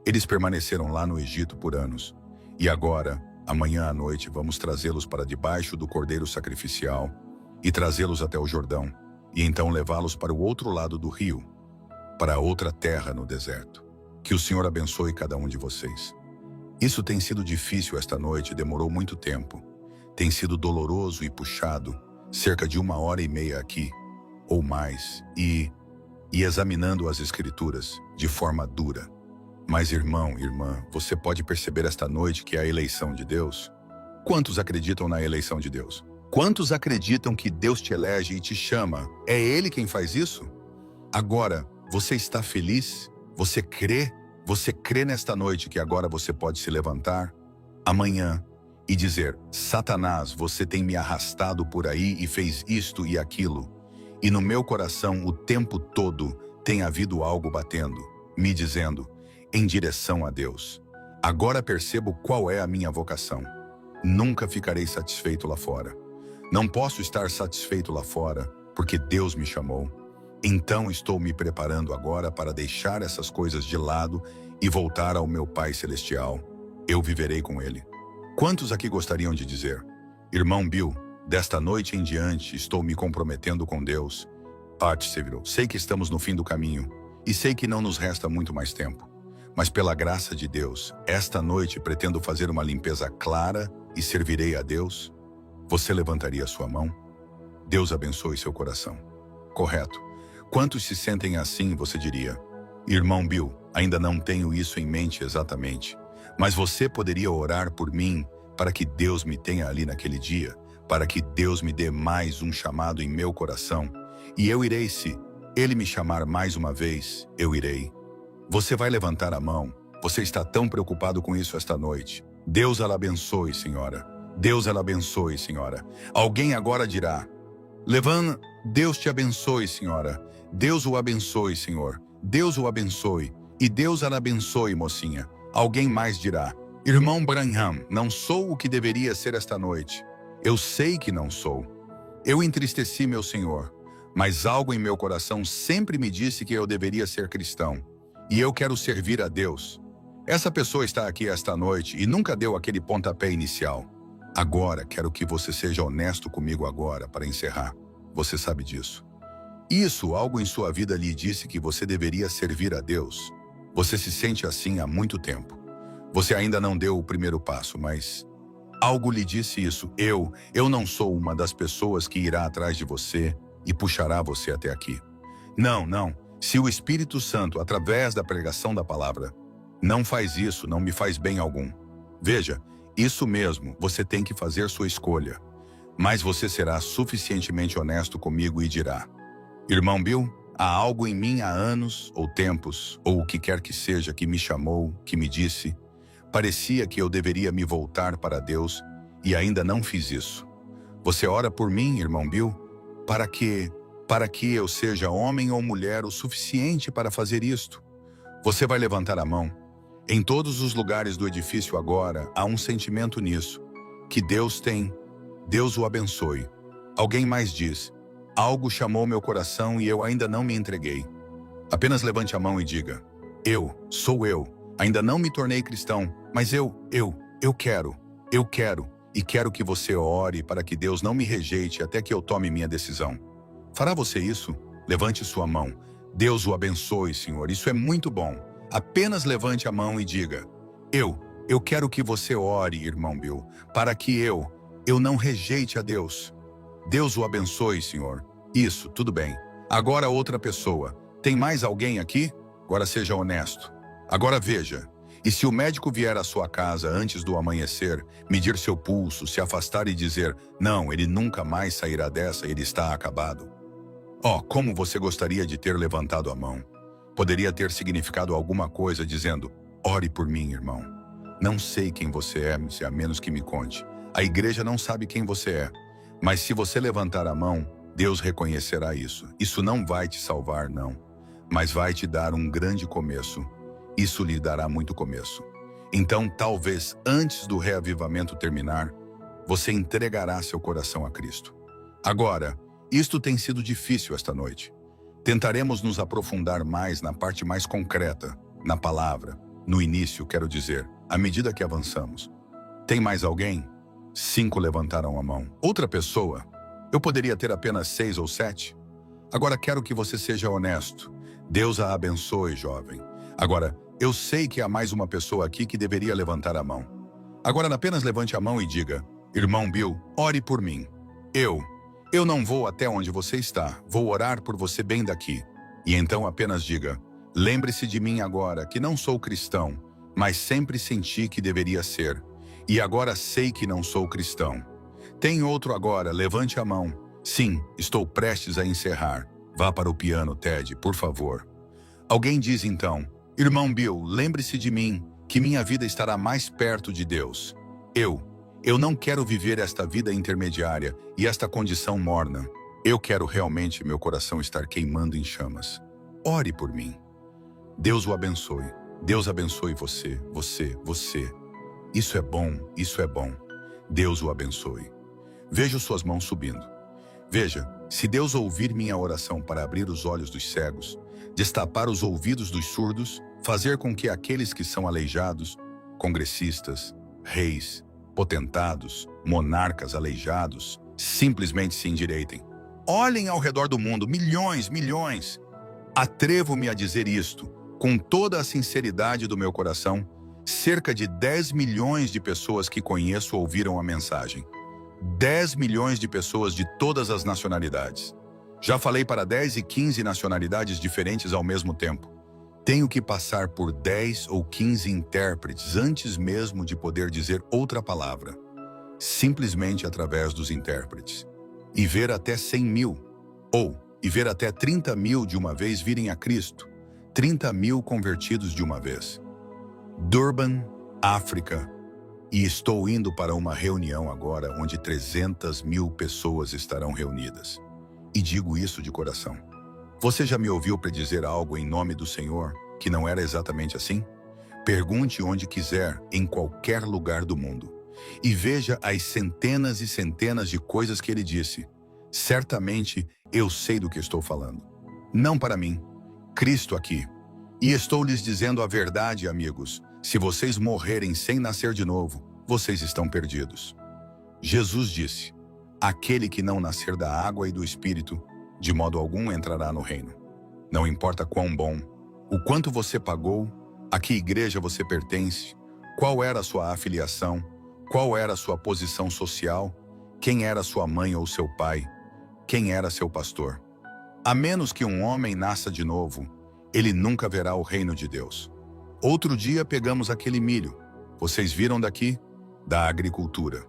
Eles permaneceram lá no Egito por anos. E agora, amanhã à noite, vamos trazê-los para debaixo do cordeiro sacrificial e trazê-los até o Jordão, e então levá-los para o outro lado do rio, para outra terra no deserto. Que o Senhor abençoe cada um de vocês. Isso tem sido difícil esta noite, demorou muito tempo. Tem sido doloroso e puxado, cerca de 1h30 aqui, ou mais, e examinando as Escrituras de forma dura. Mas irmão, irmã, você pode perceber esta noite que é a eleição de Deus? Quantos acreditam na eleição de Deus? Quantos acreditam que Deus te elege e te chama? É Ele quem faz isso? Agora, você está feliz? Você crê? Você crê nesta noite que agora você pode se levantar amanhã e dizer: Satanás, você tem me arrastado por aí e fez isto e aquilo. E no meu coração o tempo todo tem havido algo batendo, me dizendo, em direção a Deus. Agora percebo qual é a minha vocação. Nunca ficarei satisfeito lá fora. Não posso estar satisfeito lá fora, porque Deus me chamou. Então estou me preparando agora para deixar essas coisas de lado e voltar ao meu Pai Celestial. Eu viverei com Ele. Quantos aqui gostariam de dizer: Irmão Bill, desta noite em diante estou me comprometendo com Deus. Parte se virou. Sei que estamos no fim do caminho e sei que não nos resta muito mais tempo. Mas pela graça de Deus, esta noite pretendo fazer uma limpeza clara e servirei a Deus. Você levantaria sua mão? Deus abençoe seu coração. Correto. Quantos se sentem assim, você diria: Irmão Bill, ainda não tenho isso em mente exatamente, mas você poderia orar por mim para que Deus me tenha ali naquele dia, para que Deus me dê mais um chamado em meu coração, e eu irei. Se Ele me chamar mais uma vez, eu irei. Você vai levantar a mão? Você está tão preocupado com isso esta noite. Deus ela abençoe, senhora. Deus ela abençoe, senhora. Alguém agora dirá: Levanta, Deus te abençoe, senhora. Deus o abençoe, senhor. Deus o abençoe. E Deus ela abençoe, mocinha. Alguém mais dirá: Irmão Branham, não sou o que deveria ser esta noite. Eu sei que não sou. Eu entristeci meu Senhor, mas algo em meu coração sempre me disse que eu deveria ser cristão. E eu quero servir a Deus. Essa pessoa está aqui esta noite e nunca deu aquele pontapé inicial. Agora, quero que você seja honesto comigo agora, para encerrar. Você sabe disso. Isso, algo em sua vida lhe disse que você deveria servir a Deus. Você se sente assim há muito tempo. Você ainda não deu o primeiro passo, mas algo lhe disse isso. Eu não sou uma das pessoas que irá atrás de você e puxará você até aqui. Não. Se o Espírito Santo, através da pregação da palavra, não faz isso, não me faz bem algum. Veja, isso mesmo, você tem que fazer sua escolha. Mas você será suficientemente honesto comigo e dirá: Irmão Bill, há algo em mim há anos, ou tempos, ou o que quer que seja que me chamou, que me disse, parecia que eu deveria me voltar para Deus e ainda não fiz isso. Você ora por mim, irmão Bill, para que eu seja homem ou mulher o suficiente para fazer isto? Você vai levantar a mão. Em todos os lugares do edifício agora há um sentimento nisso, que Deus tem. Deus o abençoe. Alguém mais diz: Algo chamou meu coração e eu ainda não me entreguei. Apenas levante a mão e diga: Sou eu. Ainda não me tornei cristão, mas eu quero. E quero que você ore para que Deus não me rejeite até que eu tome minha decisão. Fará você isso? Levante sua mão. Deus o abençoe, Senhor. Isso é muito bom. Apenas levante a mão e diga: Eu quero que você ore, irmão Bill, para que eu não rejeite a Deus. Deus o abençoe, Senhor. Isso, tudo bem. Agora outra pessoa. Tem mais alguém aqui? Agora seja honesto. Agora veja. E se o médico vier à sua casa antes do amanhecer, medir seu pulso, se afastar e dizer: Não, ele nunca mais sairá dessa, ele está acabado. Como você gostaria de ter levantado a mão. Poderia ter significado alguma coisa dizendo: Ore por mim, irmão. Não sei quem você é, a menos que me conte. A igreja não sabe quem você é. Mas se você levantar a mão, Deus reconhecerá isso. Isso não vai te salvar, não. Mas vai te dar um grande começo. Isso lhe dará muito começo. Então, talvez, antes do reavivamento terminar, você entregará seu coração a Cristo. Agora, isto tem sido difícil esta noite. Tentaremos nos aprofundar mais na parte mais concreta, na palavra, no início, quero dizer, à medida que avançamos. Tem mais alguém? 5 levantaram a mão. Outra pessoa? Eu poderia ter apenas 6 ou 7. Agora quero que você seja honesto. Deus a abençoe, jovem. Agora, eu sei que há mais uma pessoa aqui que deveria levantar a mão. Agora apenas levante a mão e diga: Irmão Bill, ore por mim. Eu não vou até onde você está. Vou orar por você bem daqui. E então apenas diga: Lembre-se de mim agora, que não sou cristão, mas sempre senti que deveria ser. E agora sei que não sou cristão. Tem outro agora, levante a mão. Sim, estou prestes a encerrar. Vá para o piano, Ted, por favor. Alguém diz então, irmão Bill, lembre-se de mim, que minha vida estará mais perto de Deus. Eu não quero viver esta vida intermediária e esta condição morna. Eu quero realmente meu coração estar queimando em chamas. Ore por mim. Deus o abençoe. Deus abençoe você. Isso é bom, isso é bom. Deus o abençoe. Vejo suas mãos subindo. Veja, se Deus ouvir minha oração para abrir os olhos dos cegos, destapar os ouvidos dos surdos, fazer com que aqueles que são aleijados, congressistas, reis, potentados, monarcas aleijados, simplesmente se endireitem. Olhem ao redor do mundo, milhões. Atrevo-me a dizer isto, com toda a sinceridade do meu coração, cerca de 10 milhões de pessoas que conheço ouviram a mensagem. 10 milhões de pessoas de todas as nacionalidades. Já falei para 10 e 15 nacionalidades diferentes ao mesmo tempo. Tenho que passar por 10 ou 15 intérpretes antes mesmo de poder dizer outra palavra. Simplesmente através dos intérpretes. E ver até 100 mil, e ver até 30 mil de uma vez virem a Cristo. 30 mil convertidos de uma vez. Durban, África. E estou indo para uma reunião agora onde 300 mil pessoas estarão reunidas. E digo isso de coração. Você já me ouviu predizer algo em nome do Senhor que não era exatamente assim? Pergunte onde quiser, em qualquer lugar do mundo. E veja as centenas e centenas de coisas que ele disse. Certamente eu sei do que estou falando. Não para mim, Cristo aqui. E estou lhes dizendo a verdade, amigos. Se vocês morrerem sem nascer de novo, vocês estão perdidos. Jesus disse, aquele que não nascer da água e do Espírito, de modo algum entrará no reino. Não importa quão bom, o quanto você pagou, a que igreja você pertence, qual era a sua afiliação, qual era a sua posição social, quem era sua mãe ou seu pai, quem era seu pastor. A menos que um homem nasça de novo, ele nunca verá o reino de Deus. Outro dia pegamos aquele milho. Vocês viram daqui? Da agricultura.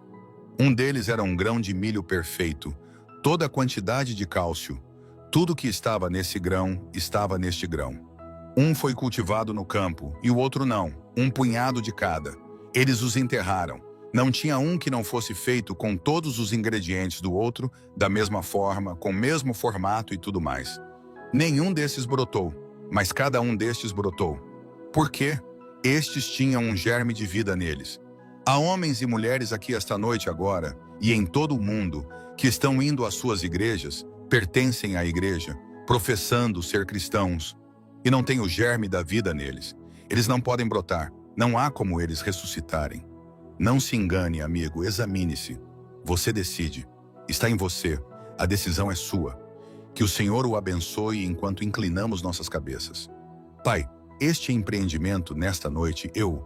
Um deles era um grão de milho perfeito. Toda a quantidade de cálcio. Tudo que estava nesse grão, estava neste grão. Um foi cultivado no campo e o outro não. Um punhado de cada. Eles os enterraram. Não tinha um que não fosse feito com todos os ingredientes do outro, da mesma forma, com o mesmo formato e tudo mais. Nenhum desses brotou, mas cada um destes brotou. Por quê? Estes tinham um germe de vida neles. Há homens e mulheres aqui esta noite agora, e em todo o mundo, que estão indo às suas igrejas, pertencem à igreja, professando ser cristãos, e não têm o germe da vida neles. Eles não podem brotar, não há como eles ressuscitarem. Não se engane, amigo, examine-se. Você decide. Está em você. A decisão é sua. Que o Senhor o abençoe enquanto inclinamos nossas cabeças. Pai, este empreendimento, nesta noite, eu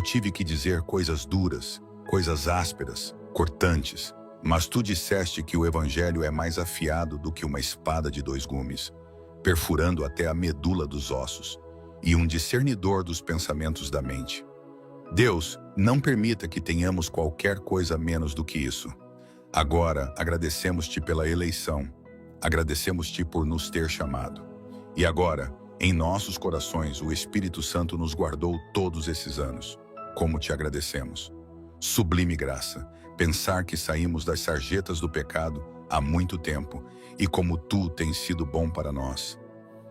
tive que dizer coisas duras, coisas ásperas, cortantes, mas tu disseste que o Evangelho é mais afiado do que uma espada de 2 gumes, perfurando até a medula dos ossos, e um discernidor dos pensamentos da mente. Deus, não permita que tenhamos qualquer coisa menos do que isso. Agora, agradecemos-te pela eleição, agradecemos-te por nos ter chamado. E agora, em nossos corações, o Espírito Santo nos guardou todos esses anos. Como te agradecemos. Sublime graça, pensar que saímos das sarjetas do pecado há muito tempo e como tu tens sido bom para nós.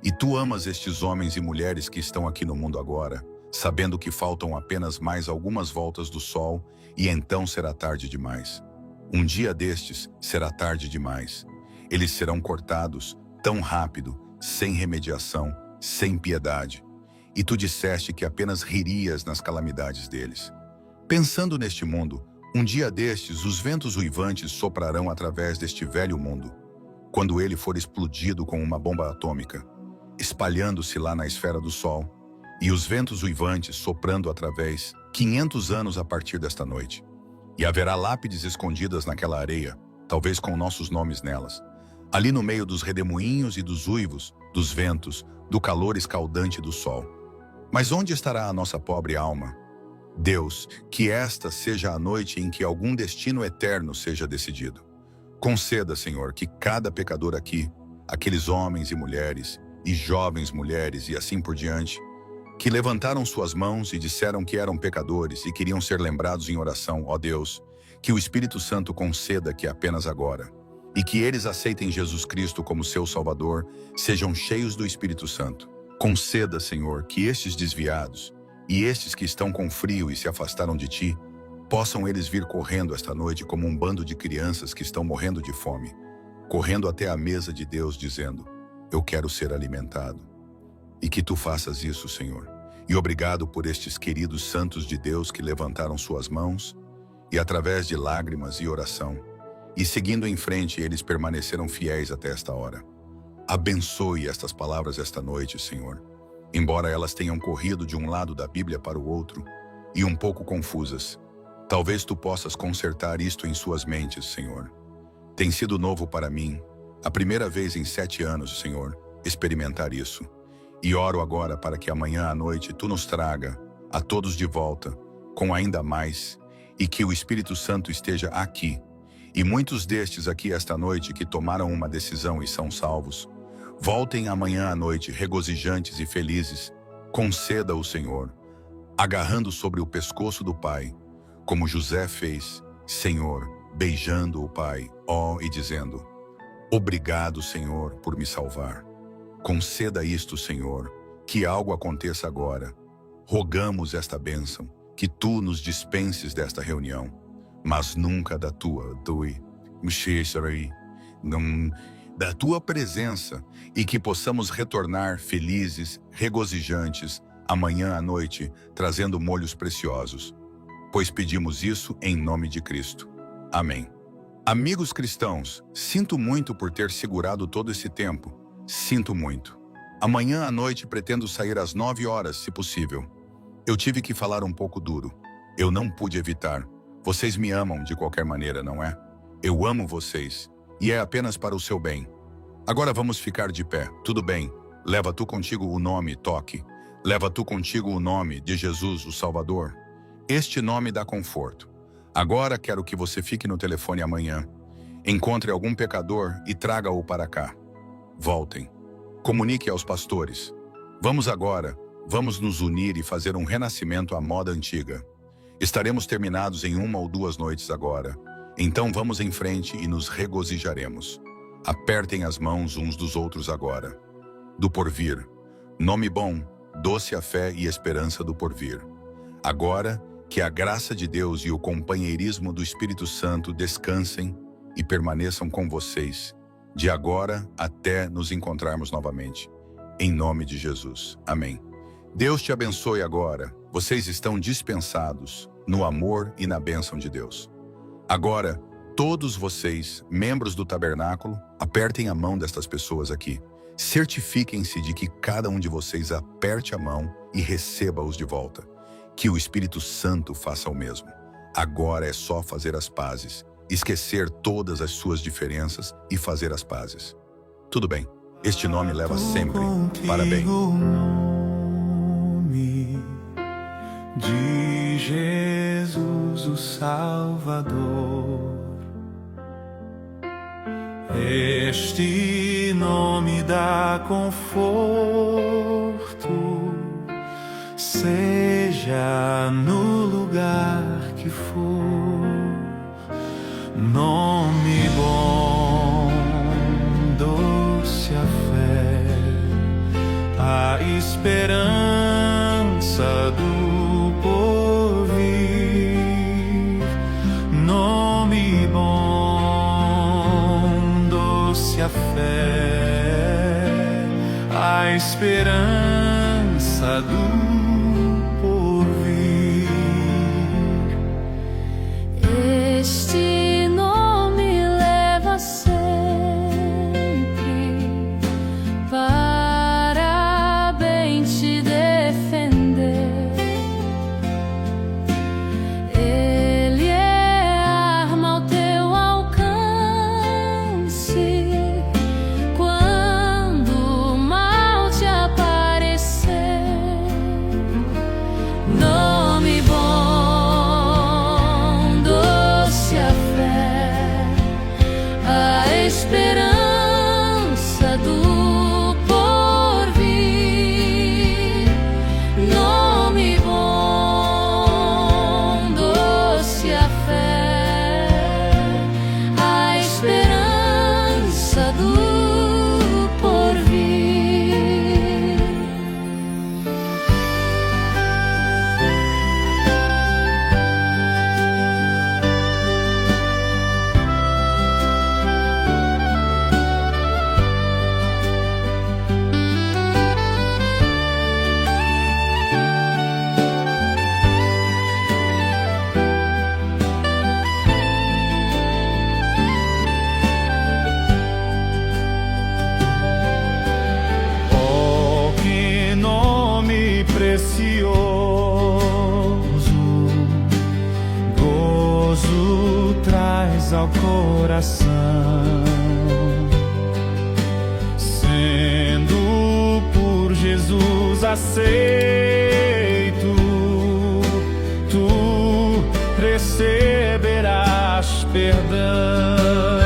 E tu amas estes homens e mulheres que estão aqui no mundo agora, sabendo que faltam apenas mais algumas voltas do sol e então será tarde demais. Um dia destes será tarde demais. Eles serão cortados tão rápido, sem remediação, sem piedade, e tu disseste que apenas ririas nas calamidades deles. Pensando neste mundo, um dia destes os ventos uivantes soprarão através deste velho mundo, quando ele for explodido com uma bomba atômica, espalhando-se lá na esfera do Sol, e os ventos uivantes soprando através 500 anos a partir desta noite. E haverá lápides escondidas naquela areia, talvez com nossos nomes nelas. ali no meio dos redemoinhos e dos uivos, dos ventos, do calor escaldante do sol. Mas onde estará a nossa pobre alma? Deus, que esta seja a noite em que algum destino eterno seja decidido. Conceda, Senhor, que cada pecador aqui, aqueles homens e mulheres, e jovens mulheres e assim por diante, que levantaram suas mãos e disseram que eram pecadores e queriam ser lembrados em oração, ó Deus, que o Espírito Santo conceda que apenas agora, e que eles aceitem Jesus Cristo como seu Salvador, sejam cheios do Espírito Santo. Conceda, Senhor, que estes desviados e estes que estão com frio e se afastaram de Ti, possam eles vir correndo esta noite como um bando de crianças que estão morrendo de fome, correndo até a mesa de Deus dizendo, eu quero ser alimentado. E que Tu faças isso, Senhor. E obrigado por estes queridos santos de Deus que levantaram suas mãos e através de lágrimas e oração, e seguindo em frente, eles permaneceram fiéis até esta hora. Abençoe estas palavras esta noite, Senhor. Embora elas tenham corrido de um lado da Bíblia para o outro e um pouco confusas, talvez Tu possas consertar isto em suas mentes, Senhor. Tem sido novo para mim, a primeira vez em 7 anos, Senhor, experimentar isso. E oro agora para que amanhã à noite Tu nos traga a todos de volta, com ainda mais, e que o Espírito Santo esteja aqui. E muitos destes aqui esta noite que tomaram uma decisão e são salvos, voltem amanhã à noite regozijantes e felizes. Conceda o Senhor, agarrando sobre o pescoço do Pai, como José fez, Senhor, beijando o Pai, e dizendo, obrigado, Senhor, por me salvar. Conceda isto, Senhor, que algo aconteça agora. Rogamos esta bênção, que Tu nos dispenses desta reunião, mas nunca da Tua presença, e que possamos retornar felizes, regozijantes, amanhã à noite, trazendo molhos preciosos. Pois pedimos isso em nome de Cristo. Amém. Amigos cristãos, sinto muito por ter segurado todo esse tempo. Sinto muito. Amanhã à noite pretendo sair às 9 horas, se possível. Eu tive que falar um pouco duro. Eu não pude evitar. Vocês me amam de qualquer maneira, não é? Eu amo vocês, e é apenas para o seu bem. Agora vamos ficar de pé, tudo bem. Leva tu contigo o nome, toque. Leva tu contigo o nome de Jesus, o Salvador. Este nome dá conforto. Agora quero que você fique no telefone amanhã. Encontre algum pecador e traga-o para cá. Voltem. Comunique aos pastores. Vamos agora, vamos nos unir e fazer um renascimento à moda antiga. Estaremos terminados em 1 ou 2 noites agora. Então vamos em frente e nos regozijaremos. Apertem as mãos uns dos outros agora. Do porvir. Nome bom, doce a fé e esperança do porvir. Agora, que a graça de Deus e o companheirismo do Espírito Santo descansem e permaneçam com vocês, de agora até nos encontrarmos novamente. Em nome de Jesus. Amém. Deus te abençoe agora. Vocês estão dispensados no amor e na bênção de Deus. Agora, todos vocês, membros do tabernáculo, apertem a mão destas pessoas aqui. Certifiquem-se de que cada um de vocês aperte a mão e receba-os de volta. Que o Espírito Santo faça o mesmo. Agora é só fazer as pazes, esquecer todas as suas diferenças e fazer as pazes. Tudo bem, este nome leva sempre para bem. De Jesus o Salvador, este nome dá conforto, seja no lugar que for. Nome bom, doce a fé, a esperança do porvir. Nome bom, doce a fé, a esperança do porvir. Este nome leva sempre para bem te defender. Ele é arma ao teu alcance precioso, gozo traz ao coração, sendo por Jesus aceito, tu receberás perdão.